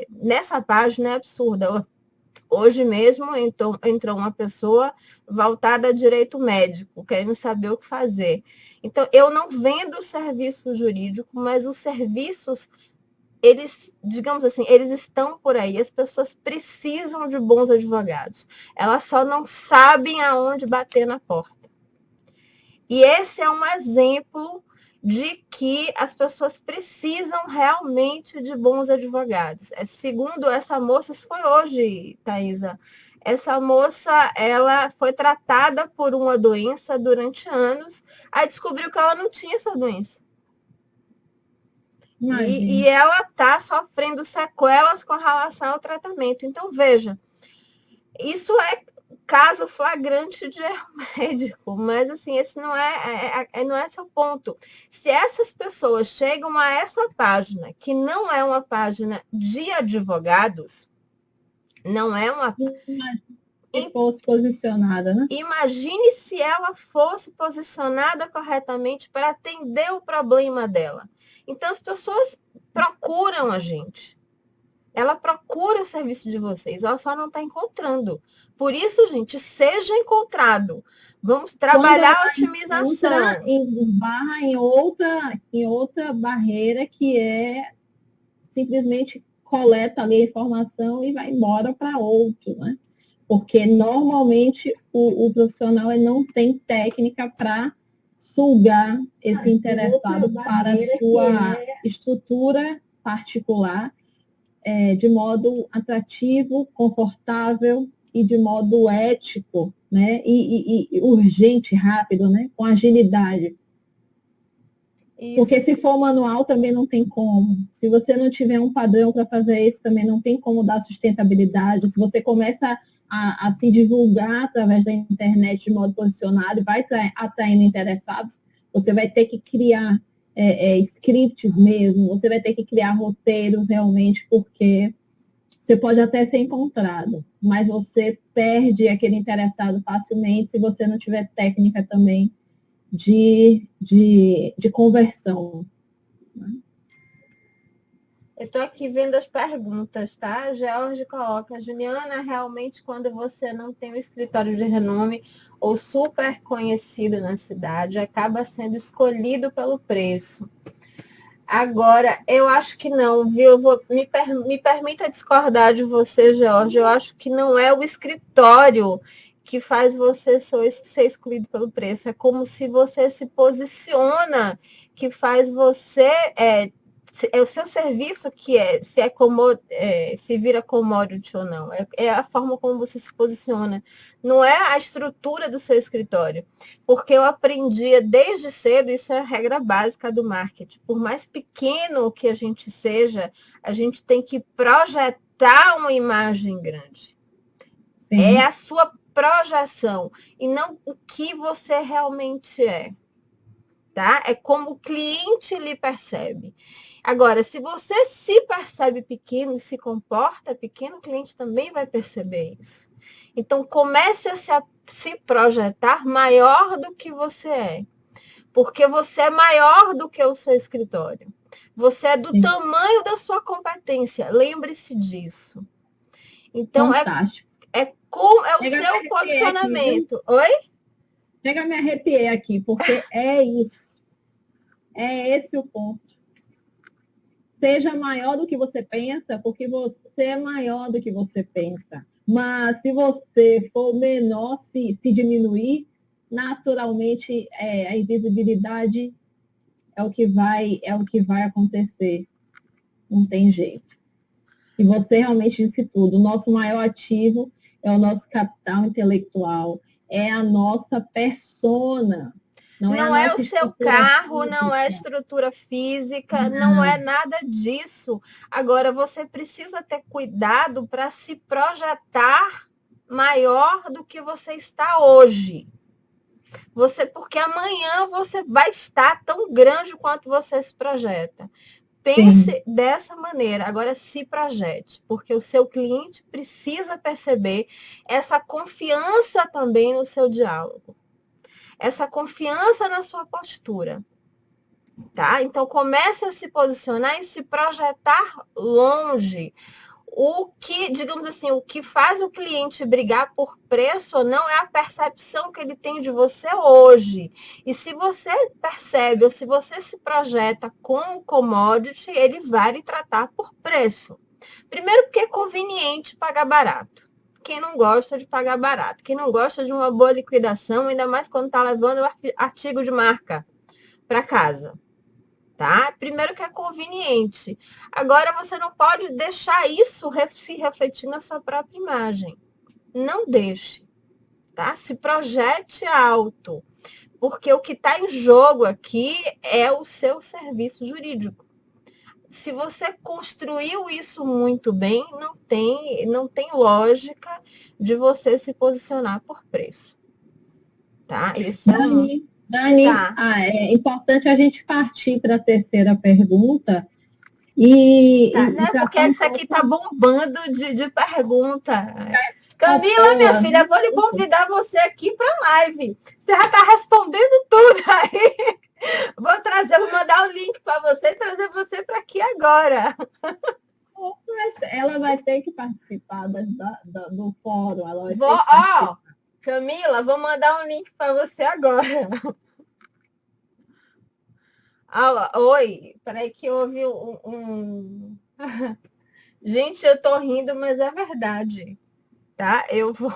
[SPEAKER 1] nessa página é absurda. Hoje mesmo entrou uma pessoa voltada a direito médico, querendo saber o que fazer. Então, eu não vendo o serviço jurídico, mas os serviços, eles, digamos assim, eles estão por aí. As pessoas precisam de bons advogados. Elas só não sabem aonde bater na porta. E esse é um exemplo de que as pessoas precisam realmente de bons advogados. Segundo essa moça, isso foi hoje, Thaisa, essa moça, ela foi tratada por uma doença durante anos, aí descobriu que ela não tinha essa doença. E ela está sofrendo sequelas com relação ao tratamento. Então, veja, isso é caso flagrante de erro médico, mas assim, esse não é seu ponto. Se essas pessoas chegam a essa página, que não é uma página de advogados, não é uma...
[SPEAKER 2] Se fosse posicionada, né?
[SPEAKER 1] Imagine se ela fosse posicionada corretamente para atender o problema dela. Então, as pessoas procuram a gente. Ela procura o serviço de vocês, ela só não está encontrando. Por isso, gente, seja encontrado. Vamos trabalhar a otimização.
[SPEAKER 2] Esbarra em outra barreira, que é simplesmente coleta ali a informação e vai embora para outro, né? Porque normalmente o profissional ele não tem técnica para sugar esse interessado para a sua estrutura particular, de modo atrativo, confortável e de modo ético, né? E urgente, rápido, né? Com agilidade. Isso. Porque se for manual também não tem como. Se você não tiver um padrão para fazer isso, também não tem como dar sustentabilidade. Se você começa a se divulgar através da internet de modo posicionado e vai atraindo interessados, você vai ter que criar scripts mesmo, você vai ter que criar roteiros realmente, porque você pode até ser encontrado, mas você perde aquele interessado facilmente se você não tiver técnica também de conversão.
[SPEAKER 1] Eu estou aqui vendo as perguntas, tá? George coloca, Juliana, realmente quando você não tem um escritório de renome ou super conhecido na cidade, acaba sendo escolhido pelo preço. Agora, eu acho que não, viu? Me permita discordar de você, George. Eu acho que não é o escritório que faz você ser escolhido pelo preço. É como se você se posiciona, que faz você é o seu serviço que se vira commodity ou não. É a forma como você se posiciona. Não é a estrutura do seu escritório. Porque eu aprendia desde cedo, isso é a regra básica do marketing. Por mais pequeno que a gente seja, a gente tem que projetar uma imagem grande. Sim. É a sua projeção e não o que você realmente é. Tá? É como o cliente lhe percebe. Agora, se você se percebe pequeno e se comporta pequeno, o cliente também vai perceber isso. Então, comece a se projetar maior do que você é. Porque você é maior do que o seu escritório. Você é do Sim. tamanho da sua competência. Lembre-se disso. Então,
[SPEAKER 2] Fantástico.
[SPEAKER 1] é o seu posicionamento.
[SPEAKER 2] Aqui, oi? Chega a me arrepiar aqui, porque é isso. É esse o ponto. Seja maior do que você pensa, porque você é maior do que você pensa. Mas se você for menor, se diminuir, naturalmente a invisibilidade é o que vai acontecer. Não tem jeito. E você realmente disse tudo. O nosso maior ativo é o nosso capital intelectual, é a nossa persona.
[SPEAKER 1] Não é o seu carro, não é estrutura física, não é nada disso. Agora, você precisa ter cuidado para se projetar maior do que você está hoje. Porque amanhã você vai estar tão grande quanto você se projeta. Pense Sim. dessa maneira, agora se projete, porque o seu cliente precisa perceber essa confiança também no seu diálogo, essa confiança na sua postura, tá? Então comece a se posicionar e se projetar longe. O que, digamos assim, o que faz o cliente brigar por preço não é a percepção que ele tem de você hoje. E se você percebe ou se você se projeta como commodity, ele vai lhe tratar por preço. Primeiro porque é conveniente pagar barato. Quem não gosta de pagar barato? Quem não gosta de uma boa liquidação, ainda mais quando está levando artigo de marca para casa? Tá? Primeiro que é conveniente. Agora, você não pode deixar isso se refletir na sua própria imagem. Não deixe, tá? Se projete alto, porque o que está em jogo aqui é o seu serviço jurídico. Se você construiu isso muito bem, não tem lógica de você se posicionar por preço. Tá? Esse
[SPEAKER 2] Dani, tá. É importante a gente partir para a terceira pergunta.
[SPEAKER 1] Porque essa aqui tá bombando de pergunta. Camila, minha filha, vou lhe convidar você aqui para live. Você já está respondendo tudo aí. Vou mandar o link para você e trazer você para aqui agora.
[SPEAKER 2] Ela vai ter que participar do fórum.
[SPEAKER 1] Camila, vou mandar um link para você agora. Oi, peraí que houve um... Gente, eu tô rindo, mas é verdade, tá? Eu vou...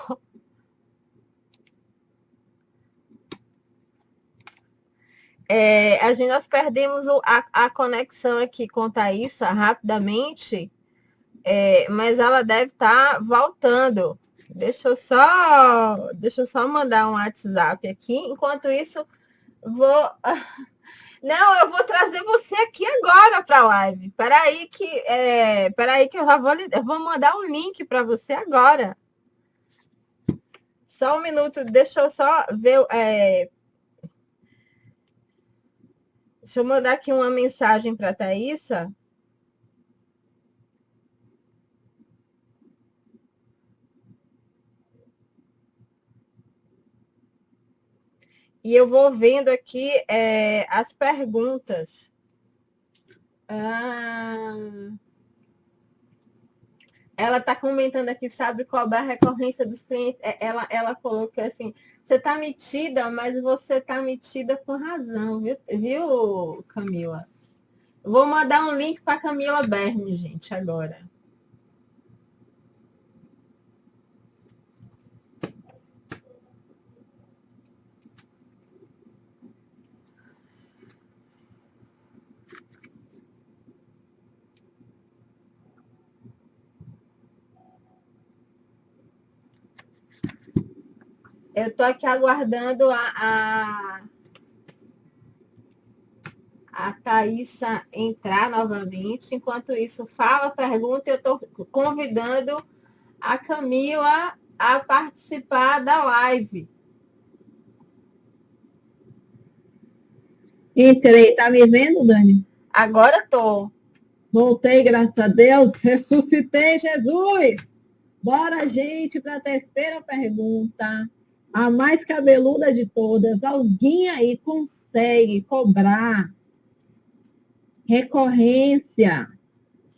[SPEAKER 1] nós perdemos a conexão aqui com a Thaísa rapidamente, mas ela deve estar voltando. Deixa eu só mandar um WhatsApp aqui. Enquanto isso, vou... Não, eu vou trazer você aqui agora para a live. Peraí que eu vou mandar um link para você agora. Só um minuto, deixa eu só ver. Deixa eu mandar aqui uma mensagem para a Thaísa. E eu vou vendo aqui as perguntas. Ela está comentando aqui, sabe qual é a recorrência dos clientes? Ela colocou assim, você está metida, mas você está metida com razão, viu, Camila? Vou mandar um link para Camila Berni, gente, agora. Eu estou aqui aguardando a Thaísa entrar novamente. Enquanto isso, fala, pergunta, eu estou convidando a Camila a participar da live.
[SPEAKER 2] Entrei. Tá me vendo, Dani?
[SPEAKER 1] Agora estou.
[SPEAKER 2] Voltei, graças a Deus. Ressuscitei, Jesus! Bora, gente, para a terceira pergunta. A mais cabeluda de todas. Alguém aí consegue cobrar recorrência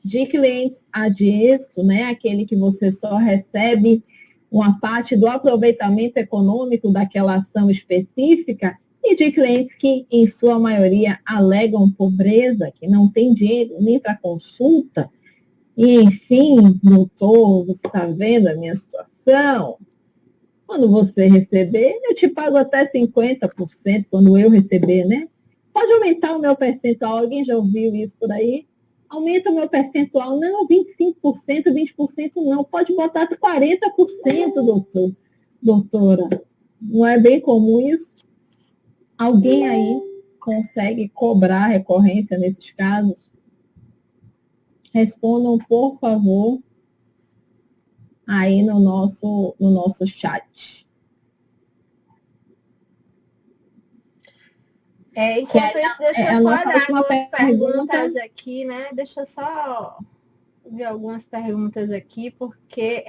[SPEAKER 2] de clientes ad êxito, né? Aquele que você só recebe uma parte do aproveitamento econômico daquela ação específica, e de clientes que, em sua maioria, alegam pobreza, que não tem dinheiro nem para consulta. E, enfim, doutor, você está vendo a minha situação? Quando você receber, eu te pago até 50% quando eu receber, né? Pode aumentar o meu percentual. Alguém já ouviu isso por aí? Aumenta o meu percentual. Não, 25%, 20% não. Pode botar 40%, doutor. Doutora, não é bem comum isso? Alguém aí consegue cobrar recorrência nesses casos? Respondam, por favor, aí no nosso chat.
[SPEAKER 1] Enquanto isso, deixa eu
[SPEAKER 2] A
[SPEAKER 1] só
[SPEAKER 2] nossa
[SPEAKER 1] olhar
[SPEAKER 2] última
[SPEAKER 1] algumas
[SPEAKER 2] pergunta.
[SPEAKER 1] perguntas aqui, né? Deixa eu só ver algumas perguntas aqui, porque,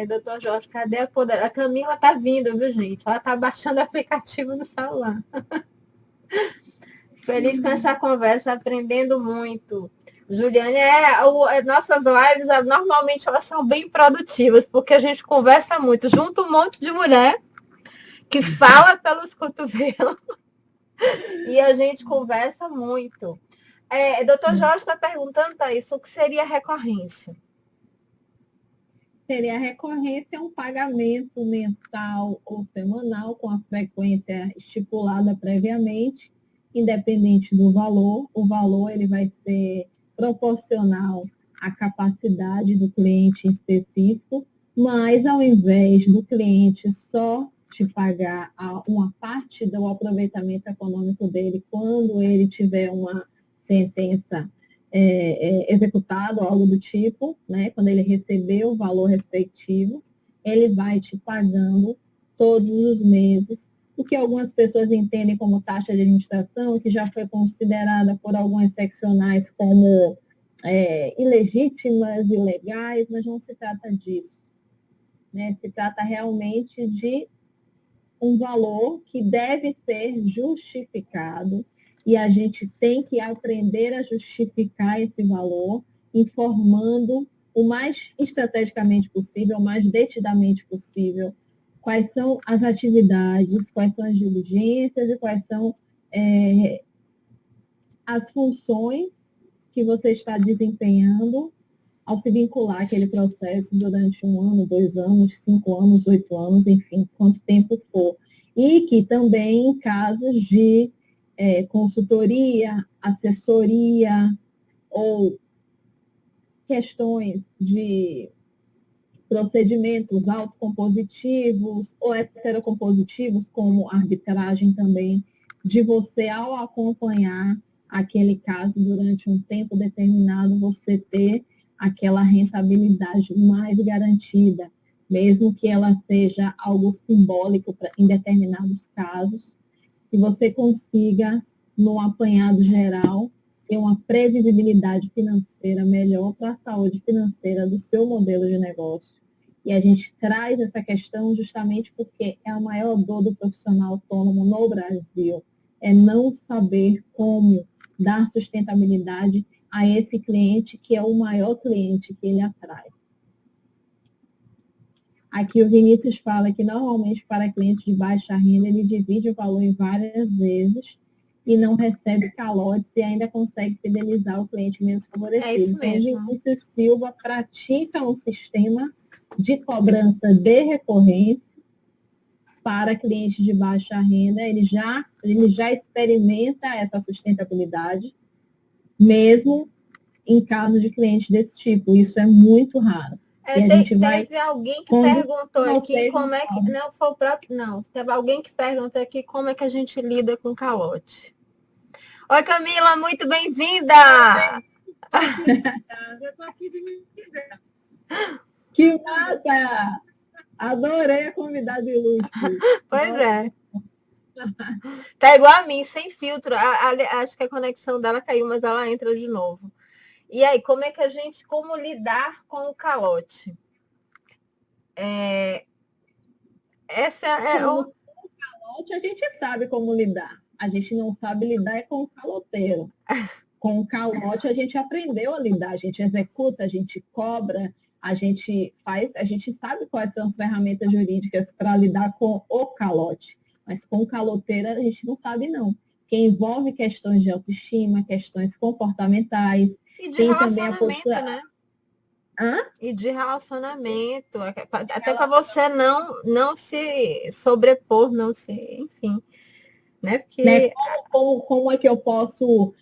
[SPEAKER 1] doutor Jorge, cadê a poder? A Camila tá vindo, viu, gente? Ela tá baixando o aplicativo no celular. Feliz com essa conversa, aprendendo muito. Juliane, nossas lives, normalmente elas são bem produtivas, porque a gente conversa muito, junto um monte de mulher que fala pelos cotovelos e a gente conversa muito. Doutor Jorge está perguntando, Thaís, o que seria recorrência?
[SPEAKER 2] Seria a recorrência um pagamento mensal ou semanal com a frequência estipulada previamente, independente do valor. O valor ele vai ser proporcional à capacidade do cliente em específico, mas ao invés do cliente só te pagar uma parte do aproveitamento econômico dele quando ele tiver uma sentença executado, algo do tipo, né? Quando ele receber o valor respectivo, ele vai te pagando todos os meses, o que algumas pessoas entendem como taxa de administração, que já foi considerada por algumas seccionais como ilegítimas, ilegais, mas não se trata disso. Né? Se trata realmente de um valor que deve ser justificado e a gente tem que aprender a justificar esse valor, informando o mais estrategicamente possível, o mais detidamente possível, quais são as atividades, quais são as diligências e quais são as funções que você está desempenhando ao se vincular aquele processo durante 1 ano, 2 anos, 5 anos, 8 anos, enfim, quanto tempo for. E que também em casos de consultoria, assessoria ou questões de procedimentos autocompositivos ou heterocompositivos, como arbitragem também, de você, ao acompanhar aquele caso durante um tempo determinado, você ter aquela rentabilidade mais garantida, mesmo que ela seja algo simbólico em determinados casos, que você consiga, no apanhado geral, ter uma previsibilidade financeira melhor para a saúde financeira do seu modelo de negócio. E a gente traz essa questão justamente porque é a maior dor do profissional autônomo no Brasil, é não saber como dar sustentabilidade a esse cliente que é o maior cliente que ele atrai. Aqui o Vinícius fala que normalmente para clientes de baixa renda ele divide o valor em várias vezes e não recebe calotes e ainda consegue fidelizar o cliente menos favorecido.
[SPEAKER 1] É isso mesmo.
[SPEAKER 2] Então, o Vinícius Silva pratica um sistema de cobrança de recorrência para clientes de baixa renda. Ele já experimenta essa sustentabilidade, mesmo em caso de clientes desse tipo. Isso é muito raro.
[SPEAKER 1] Teve alguém que perguntou aqui como é que. Não, foi o próprio. Não, teve alguém que perguntou aqui como é que a gente lida com calote. Oi, Camila, muito bem-vinda!
[SPEAKER 2] Eu estou aqui de me dizer. Que massa! Adorei a convidada ilustre.
[SPEAKER 1] Pois é. Tá igual a mim, sem filtro. Acho que a conexão dela caiu, mas ela entra de novo. E aí, como lidar com o calote?
[SPEAKER 2] O calote a gente sabe como lidar. A gente não sabe lidar com o caloteiro. Com o calote a gente aprendeu a lidar, a gente executa, a gente cobra, a gente sabe quais são as ferramentas jurídicas para lidar com o calote. Mas com o caloteiro a gente não sabe não. Que envolve questões de autoestima, questões comportamentais.
[SPEAKER 1] E de relacionamento, né?
[SPEAKER 2] Hã?
[SPEAKER 1] E de relacionamento, até para você não se sobrepor, não se, enfim, né?
[SPEAKER 2] Né?
[SPEAKER 1] Porque
[SPEAKER 2] Como é que eu posso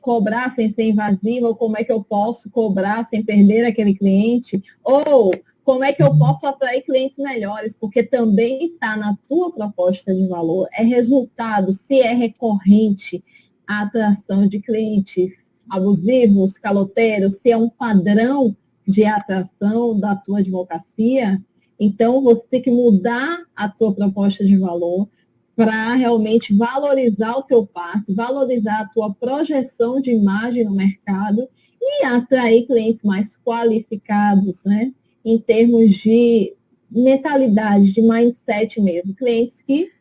[SPEAKER 2] cobrar sem ser invasiva, ou como é que eu posso cobrar sem perder aquele cliente, ou como é que eu posso atrair clientes melhores, porque também está na tua proposta de valor, é resultado, se é recorrente a atração de clientes abusivos, caloteiros, se é um padrão de atração da tua advocacia, então você tem que mudar a tua proposta de valor, para realmente valorizar o teu passe, valorizar a tua projeção de imagem no mercado e atrair clientes mais qualificados, né? Em termos de mentalidade, de mindset mesmo. Clientes que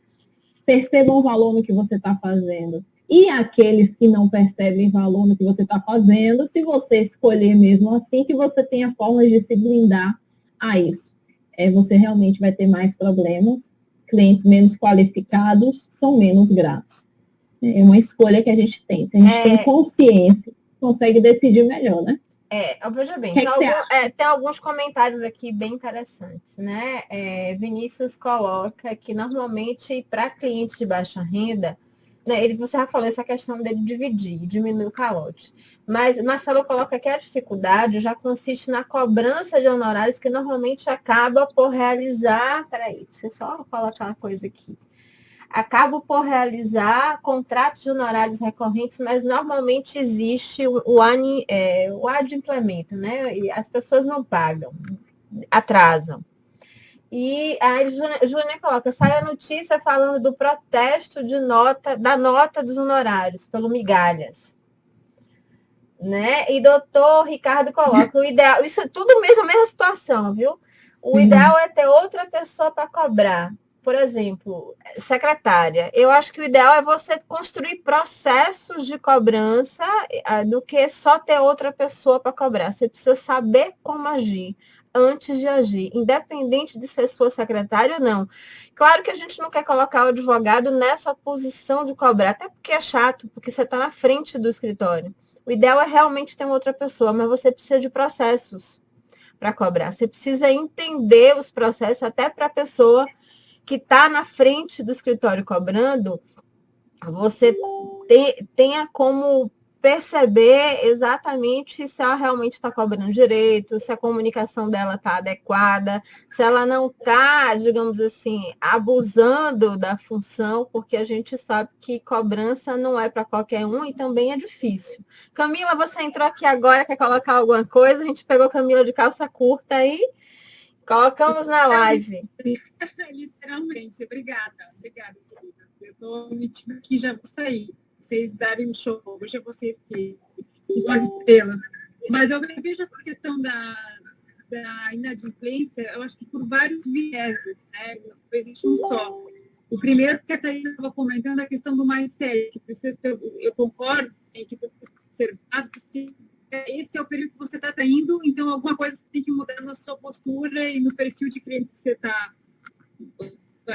[SPEAKER 2] percebam valor no que você está fazendo. E aqueles que não percebem valor no que você está fazendo, se você escolher mesmo assim, que você tenha formas de se blindar a isso. Você realmente vai ter mais problemas. Clientes menos qualificados são menos gratos. É uma escolha que a gente tem. Se a gente tem consciência, consegue decidir melhor, né?
[SPEAKER 1] Veja bem,
[SPEAKER 2] O que é que você acha?
[SPEAKER 1] tem alguns comentários aqui bem interessantes, né? Vinícius coloca que normalmente para clientes de baixa renda, né, você já falou essa questão dele dividir, diminuir o calote. Mas Marcelo coloca que a dificuldade já consiste na cobrança de honorários que normalmente acaba por realizar. Peraí, deixa eu só colocar uma coisa aqui. Acabo por realizar contratos de honorários recorrentes, mas normalmente existe o adimplemento, né? E as pessoas não pagam, atrasam. E aí Júnior coloca, sai a notícia falando do protesto da nota dos honorários pelo migalhas. Né? E doutor Ricardo coloca, o ideal, isso é tudo mesmo a mesma situação, viu? O ideal é ter outra pessoa para cobrar. Por exemplo, secretária. Eu acho que o ideal é você construir processos de cobrança do que só ter outra pessoa para cobrar. Você precisa saber como agir antes de agir, independente de ser sua secretária ou não. Claro que a gente não quer colocar o advogado nessa posição de cobrar, até porque é chato, porque você está na frente do escritório. O ideal é realmente ter uma outra pessoa, mas você precisa de processos para cobrar. Você precisa entender os processos até para a pessoa que está na frente do escritório cobrando, você tenha como perceber exatamente se ela realmente está cobrando direito, se a comunicação dela está adequada, se ela não está, digamos assim, abusando da função, porque a gente sabe que cobrança não é para qualquer um e também é difícil. Camila, você entrou aqui agora, quer colocar alguma coisa? A gente pegou Camila de calça curta aí, colocamos na live.
[SPEAKER 3] Literalmente, obrigada, querida. Eu estou mentindo aqui, já vou sair. Vocês darem um show, hoje é vocês que são as estrelas. Mas eu vejo essa questão da inadimplência, eu acho que por vários vieses, né? Não existe um só. O primeiro que a Thaís estava comentando é a questão do mindset, que precisa ter, eu concordo, tem que ser observado, que esse é o período que você está indo, então alguma coisa você tem que mudar na sua postura e no perfil de cliente que você está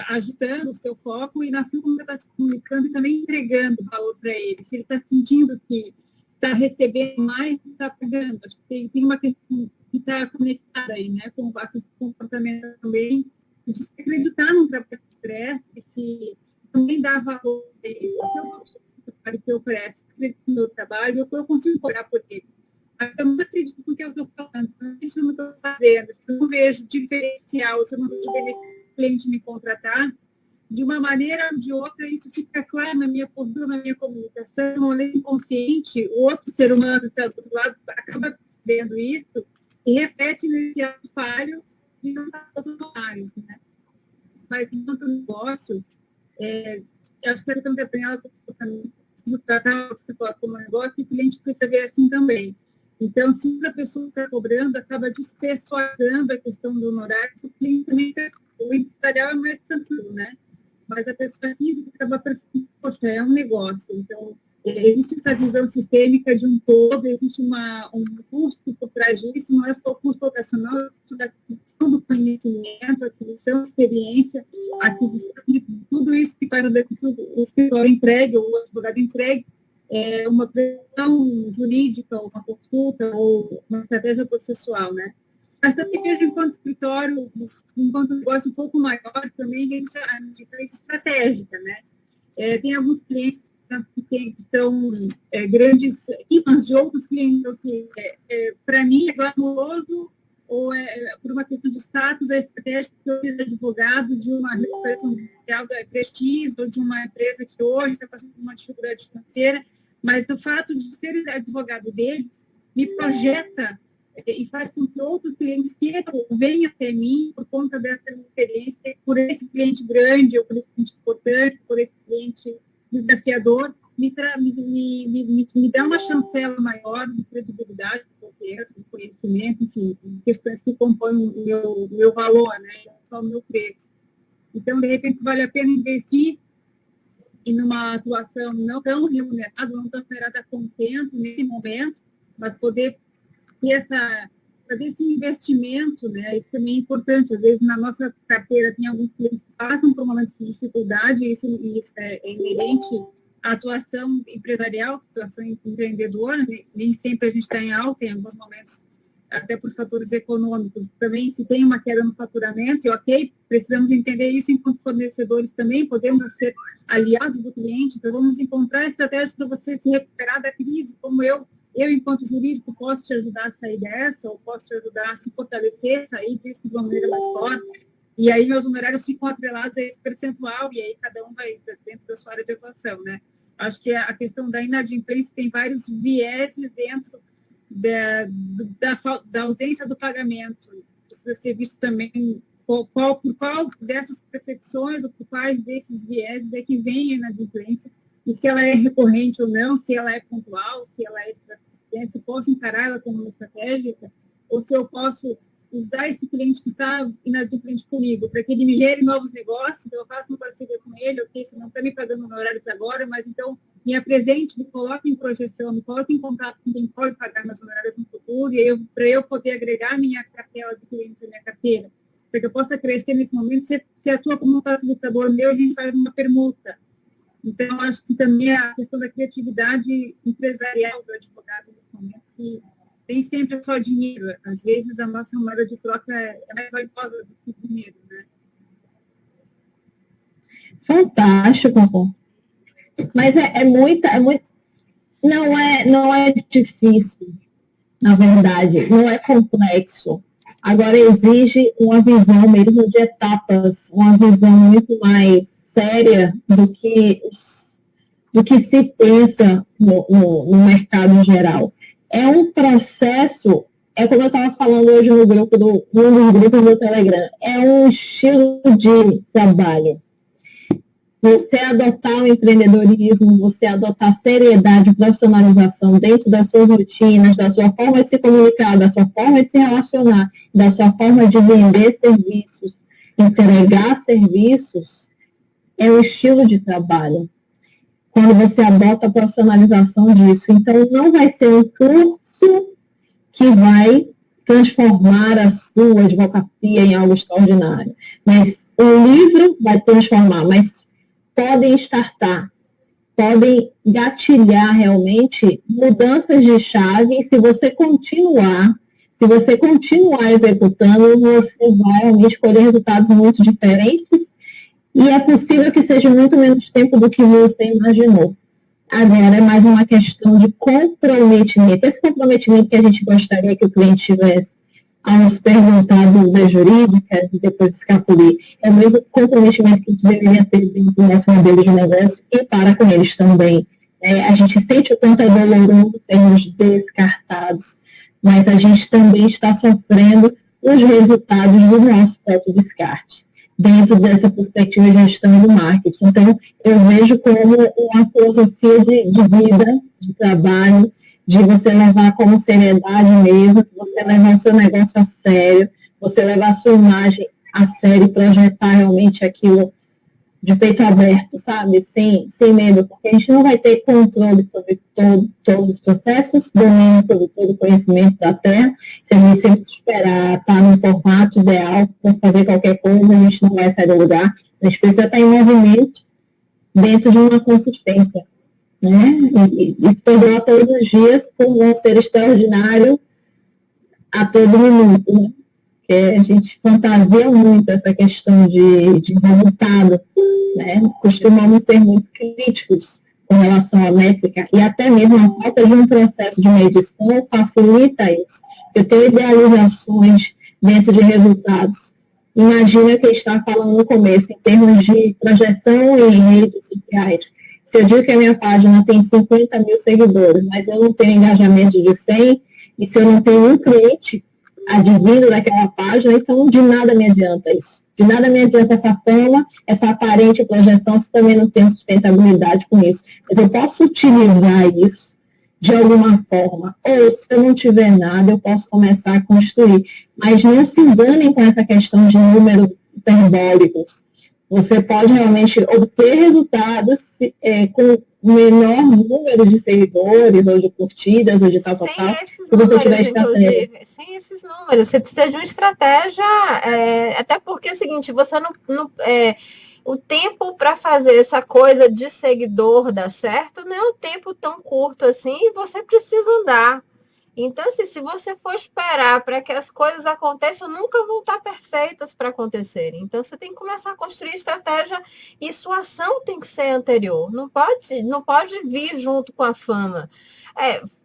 [SPEAKER 3] ajustando o seu foco e na forma como você está se comunicando e também entregando valor para ele. Se ele está sentindo que está recebendo mais, está pagando. Acho que tem uma questão que está conectada aí, né, com a questão do comportamento também, de se acreditar no trabalho que presta, se também dá valor a ele. Se eu gosto do trabalho que eu presto, acredito no meu trabalho, eu consigo cobrar por ele. Eu não acredito no que eu estou falando, se eu não estou fazendo, se eu não vejo diferencial, se eu não vejo benefício do cliente me contratar, de uma maneira ou de outra, isso fica claro na minha postura, na minha comunicação, além inconsciente, o outro ser humano que está do outro lado acaba vendo isso e repete nesse ato falho de não estar os honorários, né? Mas enquanto negócio, eu acho que a questão da Daniela preciso tratar como negócio e o cliente precisa ver assim também. Então, se a pessoa está cobrando, acaba despessoalizando a questão do honorário, o cliente também, o empresarial é mais tranquilo, né? Mas a pessoa física acaba pensando, poxa, é um negócio. Então, existe essa visão sistêmica de um todo, existe um custo por trás disso, não é só o custo operacional, é o custo da aquisição do conhecimento, aquisição de experiência, aquisição de tudo isso que para o escritório entregue, ou o advogado entregue, uma previsão jurídica, ou uma consulta, ou uma estratégia processual, né? Mas também vejo, enquanto escritório, enquanto negócio um pouco maior, também a gente faz estratégica, né? Tem alguns clientes que são grandes ímãs de outros clientes, que para mim é glamouroso, ou por uma questão de status, a estratégia que eu seja advogado de uma recuperação judicial da prestígio, ou de uma empresa que hoje está passando por uma dificuldade financeira, mas o fato de ser advogado deles me projeta e faz com que outros clientes venham até mim por conta dessa experiência, por esse cliente grande, ou por esse cliente importante, por esse cliente desafiador, me dá uma chancela maior de credibilidade, de conhecimento, enfim, questões que compõem o meu valor, né, não só o meu preço. Então, de repente, vale a pena investir em uma atuação não tão remunerada, não tão remunerada com tempo, nesse momento, mas poder fazer esse investimento, né? Isso também é importante. Às vezes, na nossa carteira, tem alguns clientes que passam por momentos de dificuldade, e isso é inerente à atuação empresarial, atuação empreendedora, né? Nem sempre a gente está em alta, em alguns momentos, até por fatores econômicos. Também, se tem uma queda no faturamento, ok, precisamos entender isso enquanto fornecedores também, podemos ser aliados do cliente, então vamos encontrar estratégias para você se recuperar da crise, como eu, enquanto jurídico, posso te ajudar a sair dessa, ou posso te ajudar a se fortalecer, sair disso de uma maneira mais forte. E aí, meus honorários ficam atrelados a esse percentual, e aí cada um vai dentro da sua área de atuação, né? Acho que a questão da inadimplência tem vários vieses dentro da ausência do pagamento. Precisa ser visto também por qual dessas percepções, ou por quais desses vieses é que vem a inadimplência, e se ela é recorrente ou não, se ela é pontual, se ela se posso encarar ela como uma estratégica, ou se eu posso usar esse cliente que está inadimplente comigo, para que ele me gere novos negócios, então eu faço uma parceria com ele, ok, se não está me pagando honorários agora, mas então me apresente, me coloque em projeção, me coloque em contato com quem pode pagar meus honorários no futuro, e para eu poder agregar minha cartela de clientes à minha carteira, para que eu possa crescer nesse momento, se atua como um facilitador meu, a gente faz uma permuta. Então, acho que também a questão da criatividade empresarial do advogado nesse momento, que nem sempre é só dinheiro. Às vezes, a nossa moeda de troca é mais valiosa do que o dinheiro, né?
[SPEAKER 2] Fantástico. Mas não é difícil, na verdade, não é complexo. Agora exige uma visão mesmo de etapas, uma visão muito mais séria do que se pensa no mercado em geral. É um processo, é como eu estava falando hoje no grupo num dos grupos do Telegram, é um estilo de trabalho. Você adotar o empreendedorismo, você adotar seriedade, profissionalização dentro das suas rotinas, da sua forma de se comunicar, da sua forma de se relacionar, da sua forma de vender serviços, entregar serviços, é o estilo de trabalho. Quando você adota a profissionalização disso. Então, não vai ser um curso que vai transformar a sua advocacia em algo extraordinário. Mas o livro vai transformar, mas podem startar, podem gatilhar realmente mudanças de chave, e se você continuar executando, você vai realmente colher resultados muito diferentes, e é possível que seja muito menos tempo do que você imaginou. Agora é mais uma questão de comprometimento. Esse comprometimento que a gente gostaria que o cliente tivesse ao nos perguntar dúvidas jurídicas e depois escapulir, é o mesmo comprometimento que a gente deveria ter dentro do nosso modelo de negócio e para com eles também. A gente sente o quanto é doloroso sermos descartados, mas a gente também está sofrendo os resultados do nosso próprio descarte, dentro dessa perspectiva de gestão do marketing. Então, eu vejo como uma filosofia de vida, de trabalho, de você levar como seriedade mesmo, você levar o seu negócio a sério, você levar a sua imagem a sério e projetar realmente aquilo de peito aberto, sabe? Sem medo, porque a gente não vai ter controle sobre todos os processos, domínio sobre todo o conhecimento da Terra. Se a gente sempre esperar estar no formato ideal para fazer qualquer coisa, a gente não vai sair do lugar. A gente precisa estar em movimento dentro de uma consistência. né? E se perdoar todos os dias por não ser extraordinário a todo minuto, né? Que a gente fantasia muito essa questão de resultado, né? Costumamos ser muito críticos com relação à métrica e até mesmo a falta de um processo de medição facilita isso. Eu tenho idealizações dentro de resultados. Imagina que eu estava falando no começo, em termos de projeção em redes sociais. Se eu digo que a minha página tem 50 mil seguidores, mas eu não tenho engajamento de 100, e se eu não tenho um cliente advindo daquela página, então de nada me adianta isso. De nada me adianta essa fama, essa aparente projeção, se também não tenho sustentabilidade com isso. Mas eu posso utilizar isso de alguma forma. Ou, se eu não tiver nada, eu posso começar a construir. Mas não se enganem com essa questão de números hiperbólicos. Você pode realmente obter resultados com o menor número de seguidores, ou de curtidas, ou de tal,
[SPEAKER 1] se você tiver estratégia. Sem esses números, você precisa de uma estratégia, até porque é o seguinte, você o tempo para fazer essa coisa de seguidor dar certo não é um tempo tão curto assim, e você precisa andar. Então, assim, se você for esperar para que as coisas aconteçam, nunca vão estar perfeitas para acontecerem. Então, você tem que começar a construir estratégia e sua ação tem que ser anterior. Não pode vir junto com a fama.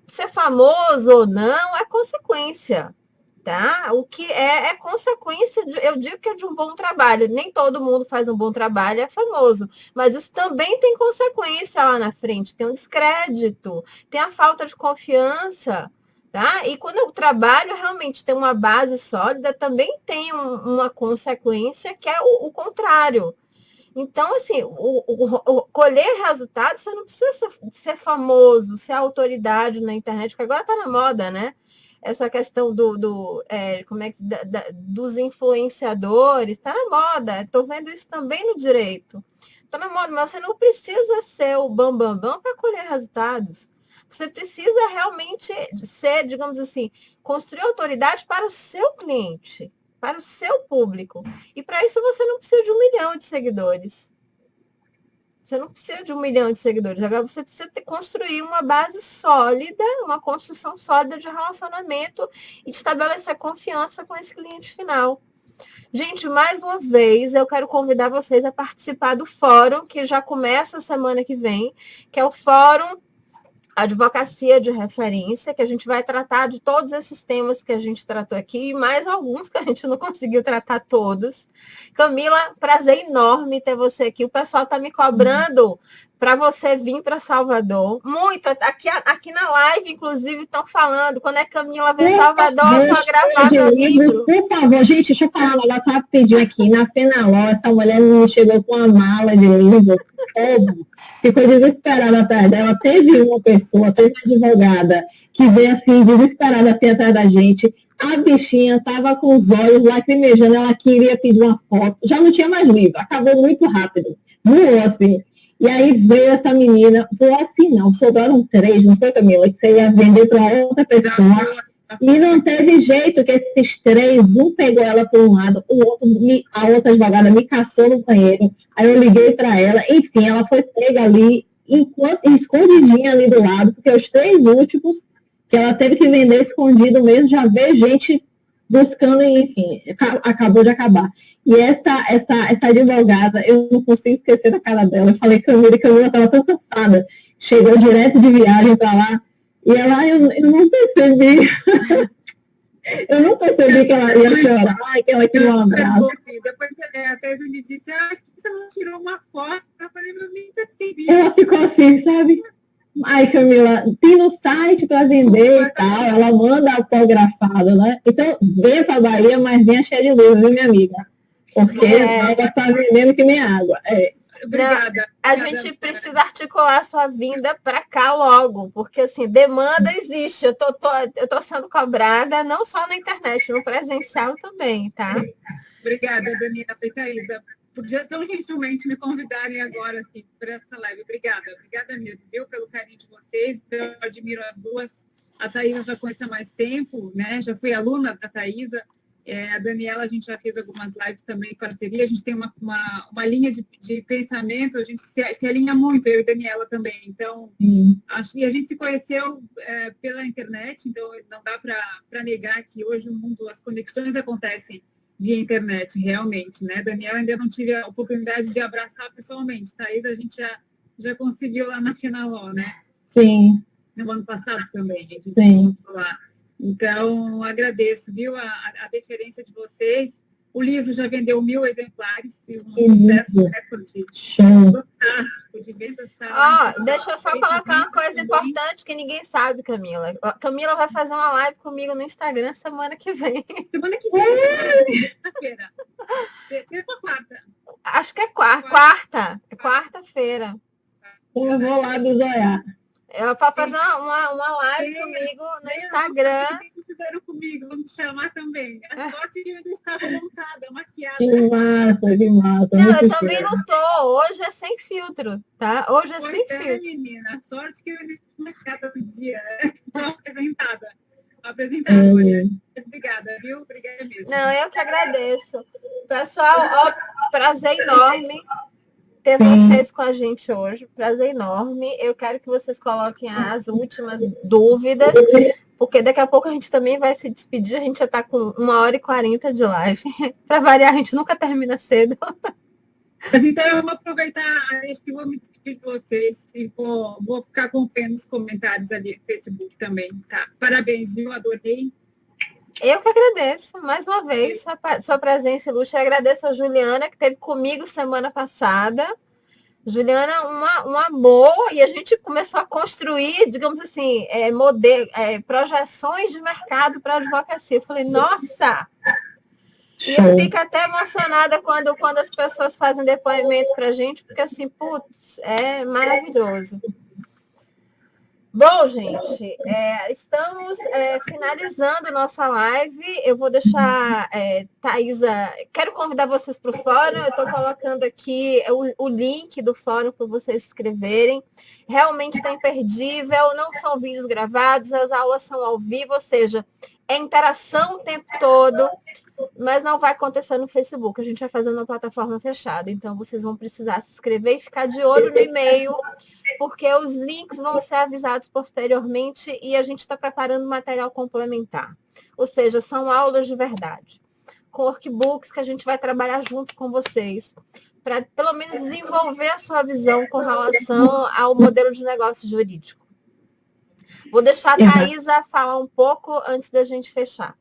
[SPEAKER 1] Ser famoso ou não é consequência, tá? O que é consequência, eu digo que é de um bom trabalho. Nem todo mundo faz um bom trabalho, é famoso. Mas isso também tem consequência lá na frente. Tem um descrédito, tem a falta de confiança. Tá? E quando o trabalho realmente tem uma base sólida, também tem uma consequência que é o contrário. Então, assim, colher resultados, você não precisa ser famoso, ser autoridade na internet, que agora está na moda, né? Essa questão dos influenciadores, está na moda. Estou vendo isso também no direito. Está na moda, mas você não precisa ser o bambambam para colher resultados. Você precisa realmente ser, digamos assim, construir autoridade para o seu cliente, para o seu público. E para isso você não precisa de 1 milhão de seguidores. Você não precisa de 1 milhão de seguidores. Agora você precisa construir uma base sólida, uma construção sólida de relacionamento e de estabelecer confiança com esse cliente final. Gente, mais uma vez, eu quero convidar vocês a participar do fórum, que já começa semana que vem, que é o Fórum Advocacia de Referência, que a gente vai tratar de todos esses temas que a gente tratou aqui, e mais alguns que a gente não conseguiu tratar todos. Camila, prazer enorme ter você aqui. O pessoal está me cobrando para você vir para Salvador. Muito. Aqui na live, inclusive, estão falando quando é Camila vem Salvador para gravar meu livro.
[SPEAKER 2] Por favor, gente, deixa eu falar um negócio rapidinho aqui. Na Fenaló, essa mulher me chegou com uma mala de livro, todo. Ficou desesperada atrás dela. Teve uma advogada, que veio assim, desesperada assim, atrás da gente. A bichinha estava com os olhos lacrimejando, ela queria pedir uma foto. Já não tinha mais livro, acabou muito rápido. Voou assim. E aí veio essa menina, voou assim não, sobraram 3, não foi, Camila? Que você ia vender para outra pessoa. E não teve jeito que esses 3, um pegou ela por um lado, a outra advogada me caçou no banheiro, aí eu liguei para ela, enfim, ela foi pega ali, escondidinha ali do lado, porque os 3 últimos, que ela teve que vender escondido mesmo, já veio gente buscando, enfim, acabou de acabar. E essa advogada, eu não consigo esquecer da cara dela, eu falei, Camila estava tão cansada, chegou direto de viagem para lá, e ela, eu não percebi. Eu não percebi que ela ia chorar, que ela queria um abraço.
[SPEAKER 3] Depois até eu me disse, você não tirou uma foto? Eu falei, eu nem percebi.
[SPEAKER 2] Ela ficou assim, sabe? Ai, Camila, tem no site para vender e tal, ela manda autografado, né? Então, venha para a Bahia, mas venha cheia de luz, viu, minha amiga? Porque ela está vendendo que nem água.
[SPEAKER 3] Obrigada.
[SPEAKER 1] A gente precisa articular a sua vinda para cá logo, porque assim, demanda existe. Eu tô sendo cobrada não só na internet, no presencial também, tá?
[SPEAKER 3] Obrigada, Daniela e Thaisa, por tão gentilmente me convidarem agora assim, para essa live. Obrigada mesmo, viu, pelo carinho de vocês. Eu admiro as duas. A Thaisa já conheço há mais tempo, né? Já fui aluna da Thaisa. A Daniela, a gente já fez algumas lives também em parceria, a gente tem uma linha de pensamento, a gente se alinha muito, eu e a Daniela também. Então, acho que a gente se conheceu pela internet, então não dá para negar que hoje o mundo, as conexões acontecem via internet, realmente, né? Daniela ainda não tive a oportunidade de abraçar pessoalmente. Thaís, a gente já conseguiu lá na Fenaló, né?
[SPEAKER 2] Sim.
[SPEAKER 3] No ano passado também, a gente
[SPEAKER 2] Sim.
[SPEAKER 3] lá. Então, agradeço, viu, a deferência de vocês. O livro já vendeu 1000 exemplares, um sucesso recorde. Fantástico, de vendas.
[SPEAKER 1] Deixa eu só colocar uma coisa importante que ninguém sabe, Camila. Camila vai fazer uma live comigo no Instagram semana que vem.
[SPEAKER 3] Semana que vem? Terça-feira. Terça ou quarta?
[SPEAKER 1] Acho que é quarta. É quarta-feira.
[SPEAKER 2] Eu vou lá bisoiar.
[SPEAKER 1] Eu vou fazer uma live comigo no Instagram.
[SPEAKER 3] O que fizeram comigo? Vamos te chamar também. A sorte que eu ainda estava montada, maquiada.
[SPEAKER 2] Que massa.
[SPEAKER 1] Não, eu também não tô. Hoje é sem filtro, tá? Hoje é sem filtro.
[SPEAKER 3] Menina. A sorte que eu ainda estou maquiada no dia. Apresentadora. Obrigada, viu? Obrigada mesmo.
[SPEAKER 1] Não, eu que agradeço. Pessoal, prazer enorme ter vocês com a gente hoje. Prazer enorme. Eu quero que vocês coloquem as últimas dúvidas, porque daqui a pouco a gente também vai se despedir. A gente já está com 1h40 de live. Para variar, a gente nunca termina cedo.
[SPEAKER 3] Mas então eu vou aproveitar, acho que vou me despedir de vocês e vou ficar acompanhando os comentários ali no Facebook também, tá? Parabéns, viu? Adorei.
[SPEAKER 1] Eu que agradeço, mais uma vez, sua presença ilustre. Eu agradeço a Juliana, que esteve comigo semana passada. Juliana, um amor, e a gente começou a construir, digamos assim, projeções de mercado para a advocacia. Eu falei, nossa! E eu fico até emocionada quando as pessoas fazem depoimento para a gente, porque assim, putz, é maravilhoso. Bom, gente, estamos finalizando nossa live. Eu vou deixar, Thaisa, quero convidar vocês para o fórum. Eu estou colocando aqui o link do fórum para vocês se inscreverem. Realmente está imperdível, não são vídeos gravados, as aulas são ao vivo, ou seja, é interação o tempo todo, mas não vai acontecer no Facebook. A gente vai fazer uma plataforma fechada, então vocês vão precisar se inscrever e ficar de olho no e-mail, porque os links vão ser avisados posteriormente e a gente está preparando material complementar. Ou seja, são aulas de verdade, com workbooks que a gente vai trabalhar junto com vocês, para pelo menos desenvolver a sua visão com relação ao modelo de negócio jurídico. Vou deixar a Thaisa falar um pouco antes da gente fechar.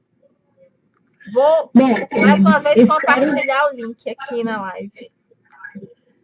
[SPEAKER 1] Vou, mais uma vez, compartilhar o link aqui na live.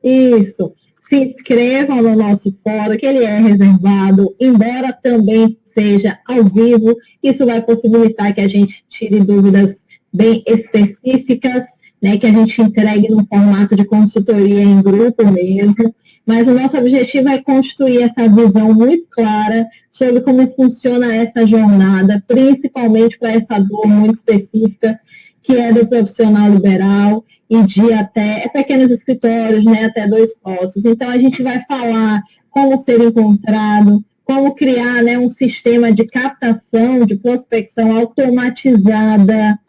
[SPEAKER 2] Isso. Se inscrevam no nosso fórum, que ele é reservado, embora também seja ao vivo. Isso vai possibilitar que a gente tire dúvidas bem específicas, né, que a gente entregue no formato de consultoria em grupo mesmo. Mas o nosso objetivo é construir essa visão muito clara sobre como funciona essa jornada, principalmente para essa dor muito específica, que é do profissional liberal e de até pequenos escritórios, né, até 2 sócios. Então, a gente vai falar como ser encontrado, como criar, né, um sistema de captação, de prospecção automatizada,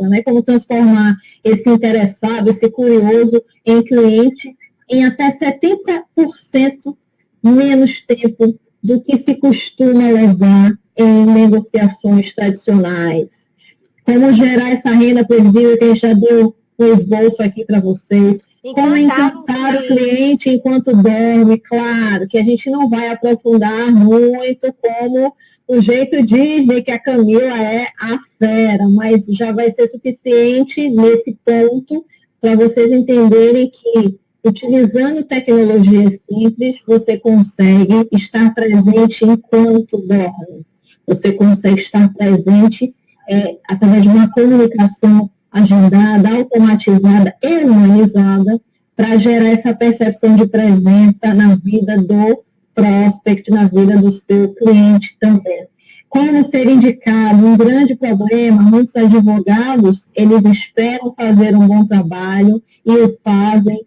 [SPEAKER 2] né, como transformar esse interessado, esse curioso em cliente em até 70% menos tempo do que se costuma levar em negociações tradicionais. Como gerar essa renda previsível, que a gente já deu um esboço aqui para vocês. Como encantar o cliente enquanto dorme, claro, que a gente não vai aprofundar muito como o jeito Disney, que a Camila é a fera, mas já vai ser suficiente nesse ponto para vocês entenderem que, utilizando tecnologias simples, você consegue estar presente enquanto dorme. Você consegue estar presente através de uma comunicação agendada, automatizada e humanizada, para gerar essa percepção de presença na vida do prospect, na vida do seu cliente também. Como ser indicado, um grande problema, muitos advogados, eles esperam fazer um bom trabalho e o fazem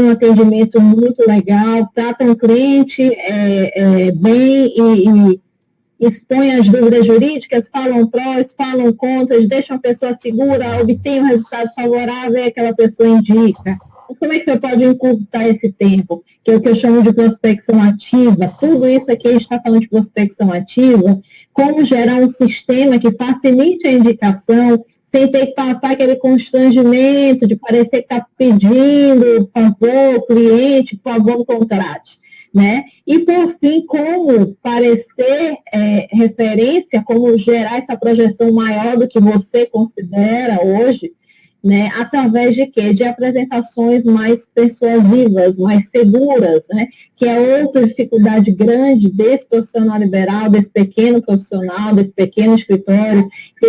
[SPEAKER 2] um atendimento muito legal, tratam o cliente bem expõem as dúvidas jurídicas, falam prós, falam contras, deixam a pessoa segura, obtém um resultado favorável e aquela pessoa indica. Mas como é que você pode encurtar esse tempo? Que é o que eu chamo de prospecção ativa. Tudo isso aqui a gente está falando de prospecção ativa, como gerar um sistema que facilite a indicação, sem ter que passar aquele constrangimento de parecer que está pedindo, por favor, cliente, por favor, contrate. Né? E, por fim, como parecer referência, como gerar essa projeção maior do que você considera hoje, né? Através de quê? De apresentações mais persuasivas, mais seguras, né? Que é outra dificuldade grande desse profissional liberal, desse pequeno profissional, desse pequeno escritório, que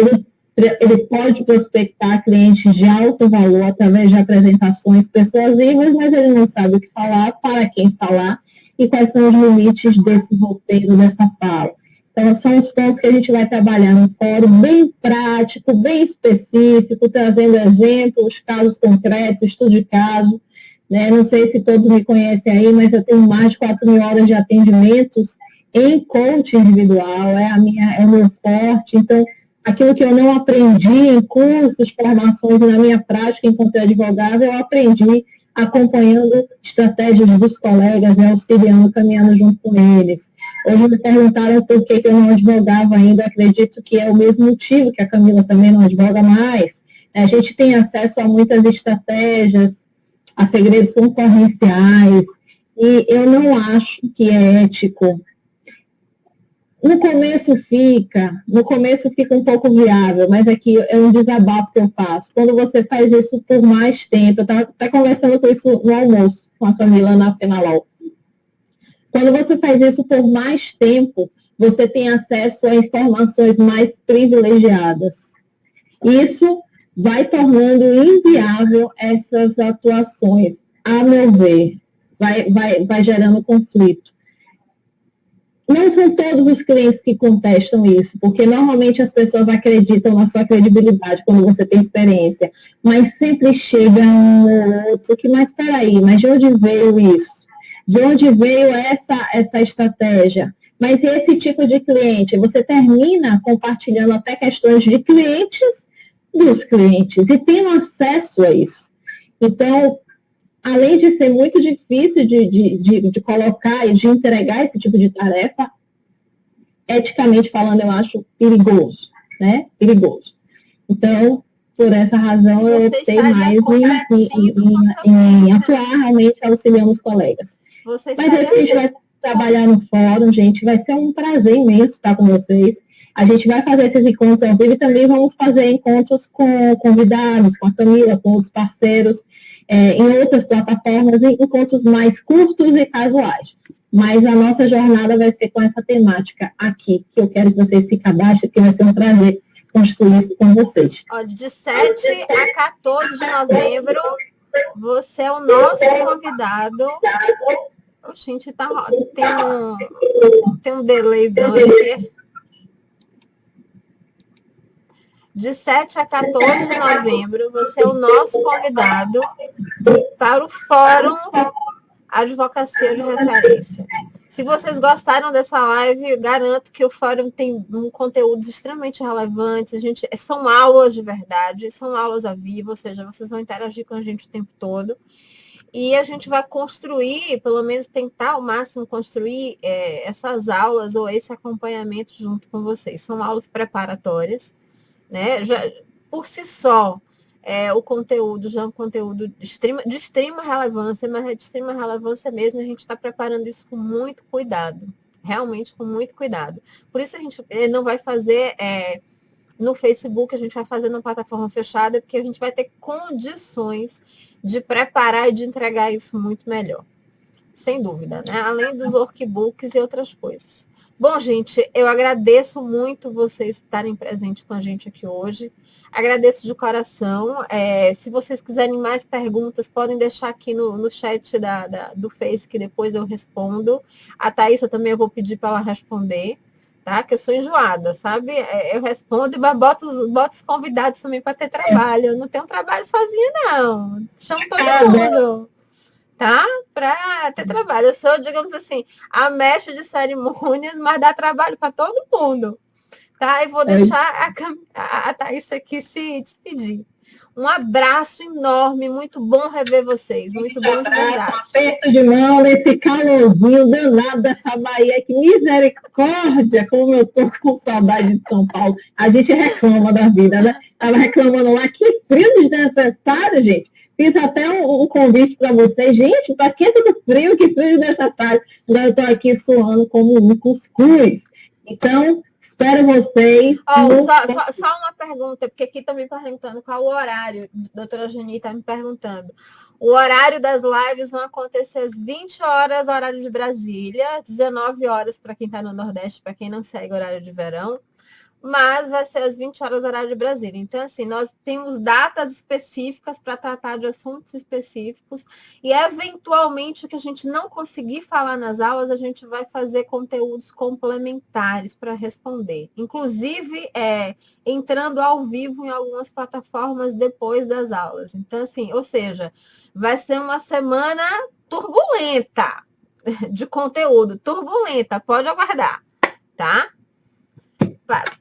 [SPEAKER 2] ele pode prospectar clientes de alto valor através de apresentações persuasivas, mas ele não sabe o que falar, para quem falar, e quais são os limites desse roteiro, dessa fala. Então, são os pontos que a gente vai trabalhar no fórum, bem prático, bem específico, trazendo exemplos, casos concretos, estudo de caso. Né? Não sei se todos me conhecem aí, mas eu tenho mais de 4.000 horas de atendimentos em coaching individual, é o meu forte. Então, aquilo que eu não aprendi em cursos, formações, na minha prática enquanto advogada, eu aprendi acompanhando estratégias dos colegas, auxiliando, caminhando junto com eles. Hoje me perguntaram por que eu não advogava ainda, acredito que é o mesmo motivo que a Camila também não advoga mais. A gente tem acesso a muitas estratégias, a segredos concorrenciais, e eu não acho que é ético. No começo fica um pouco viável, mas aqui é um desabafo que eu faço. Quando você faz isso por mais tempo, eu estava até conversando com isso no almoço, com a Camila na Fenalol. Quando você faz isso por mais tempo, você tem acesso a informações mais privilegiadas. Isso vai tornando inviável essas atuações, a meu ver, vai gerando conflito. Não são todos os clientes que contestam isso, porque normalmente as pessoas acreditam na sua credibilidade quando você tem experiência, mas sempre chega um ou outro que, mas espera aí, mas de onde veio isso? De onde veio essa estratégia? Mas esse tipo de cliente, você termina compartilhando até questões de clientes dos clientes e tendo acesso a isso. Então, além de ser muito difícil de colocar e de entregar esse tipo de tarefa, eticamente falando, eu acho perigoso, né? Perigoso. Então, por essa razão, eu optei mais em atuar realmente auxiliando os colegas. Mas a gente vai trabalhar no fórum, gente, vai ser um prazer imenso estar com vocês. A gente vai fazer esses encontros ao vivo e também vamos fazer encontros com convidados, com a Camila, com outros parceiros, em outras plataformas, encontros mais curtos e casuais. Mas a nossa jornada vai ser com essa temática aqui, que eu quero que vocês se cadastrem, porque vai ser um prazer construir isso com vocês.
[SPEAKER 1] De 7 a 14 de novembro, você é o nosso convidado. Gente, tem um delayzão aqui. De 7 a 14 de novembro, você é o nosso convidado para o Fórum Advocacia de Referência. Se vocês gostaram dessa live, garanto que o Fórum tem um conteúdo extremamente relevante. São aulas de verdade, são aulas ao vivo, ou seja, vocês vão interagir com a gente o tempo todo. E a gente vai construir, pelo menos tentar ao máximo construir essas aulas ou esse acompanhamento junto com vocês. São aulas preparatórias. Né? Por si só, o conteúdo já é um conteúdo de extrema relevância, mas é de extrema relevância mesmo, a gente está preparando isso com muito cuidado, realmente com muito cuidado. Por isso a gente não vai fazer no Facebook, a gente vai fazer na plataforma fechada, porque a gente vai ter condições de preparar e de entregar isso muito melhor, sem dúvida, né? Além dos workbooks e outras coisas. Bom, gente, eu agradeço muito vocês estarem presentes com a gente aqui hoje. Agradeço de coração. Se vocês quiserem mais perguntas, podem deixar aqui no chat do Face, que depois eu respondo. A Thaísa também eu vou pedir para ela responder, tá? Que eu sou enjoada, sabe? Eu respondo e boto os convidados também para ter trabalho. Eu não tenho trabalho sozinha, não. Chamo todo mundo. tá? Para ter trabalho. Eu sou, digamos assim, a mestre de cerimônias, mas dá trabalho para todo mundo, tá? E vou deixar a Thaís aqui se despedir. Um abraço enorme, muito bom rever vocês, muito bom de verdade.
[SPEAKER 2] Um aperto de mão nesse calorzinho danado dessa Bahia, que misericórdia, como eu tô com saudade de São Paulo. A gente reclama da vida, né? Tava reclamando lá, que frio desnecessário, gente. Fiz até um convite para vocês. Gente, tá quente do frio, que frio desnecessário. Agora eu tô aqui suando como um cuscuz. Então, espero vocês.
[SPEAKER 1] Só uma pergunta, porque aqui estão me perguntando qual o horário. A doutora Geni está me perguntando. O horário das lives vão acontecer às 20 horas, horário de Brasília, 19 horas para quem está no Nordeste, para quem não segue horário de verão, mas vai ser às 20 horas, horário de Brasília. Então, assim, nós temos datas específicas para tratar de assuntos específicos e, eventualmente, o que a gente não conseguir falar nas aulas, a gente vai fazer conteúdos complementares para responder. Inclusive, entrando ao vivo em algumas plataformas depois das aulas. Então, assim, ou seja, vai ser uma semana turbulenta de conteúdo, turbulenta, pode aguardar, tá?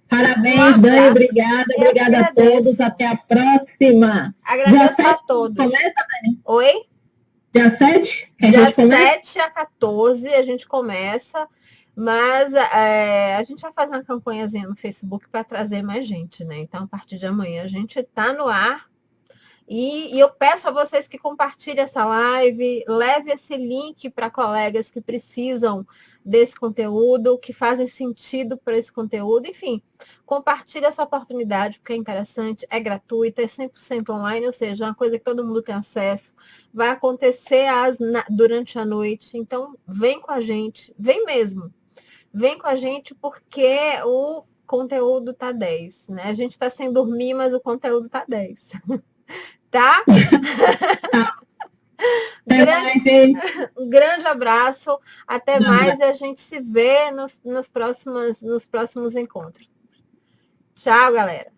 [SPEAKER 2] Parabéns, Dani, obrigada a todos, até a próxima.
[SPEAKER 1] Agradeço a todos.
[SPEAKER 2] Começa, Dani?
[SPEAKER 1] Oi?
[SPEAKER 2] Dia 7?
[SPEAKER 1] Dia 7 a 14 a gente começa, mas a gente vai fazer uma campanhazinha no Facebook para trazer mais gente, né? Então, a partir de amanhã a gente está no ar. E eu peço a vocês que compartilhem essa live, leve esse link para colegas que precisam desse conteúdo, que fazem sentido para esse conteúdo. Enfim, compartilhe essa oportunidade, porque é interessante, é gratuita, é 100% online, ou seja, é uma coisa que todo mundo tem acesso. Vai acontecer durante a noite. Então, vem com a gente, vem mesmo. Vem com a gente porque o conteúdo tá 10, né? A gente está sem dormir, mas o conteúdo tá 10. Tá? Um grande abraço, até mais e a gente se vê nos próximos encontros. Tchau, galera.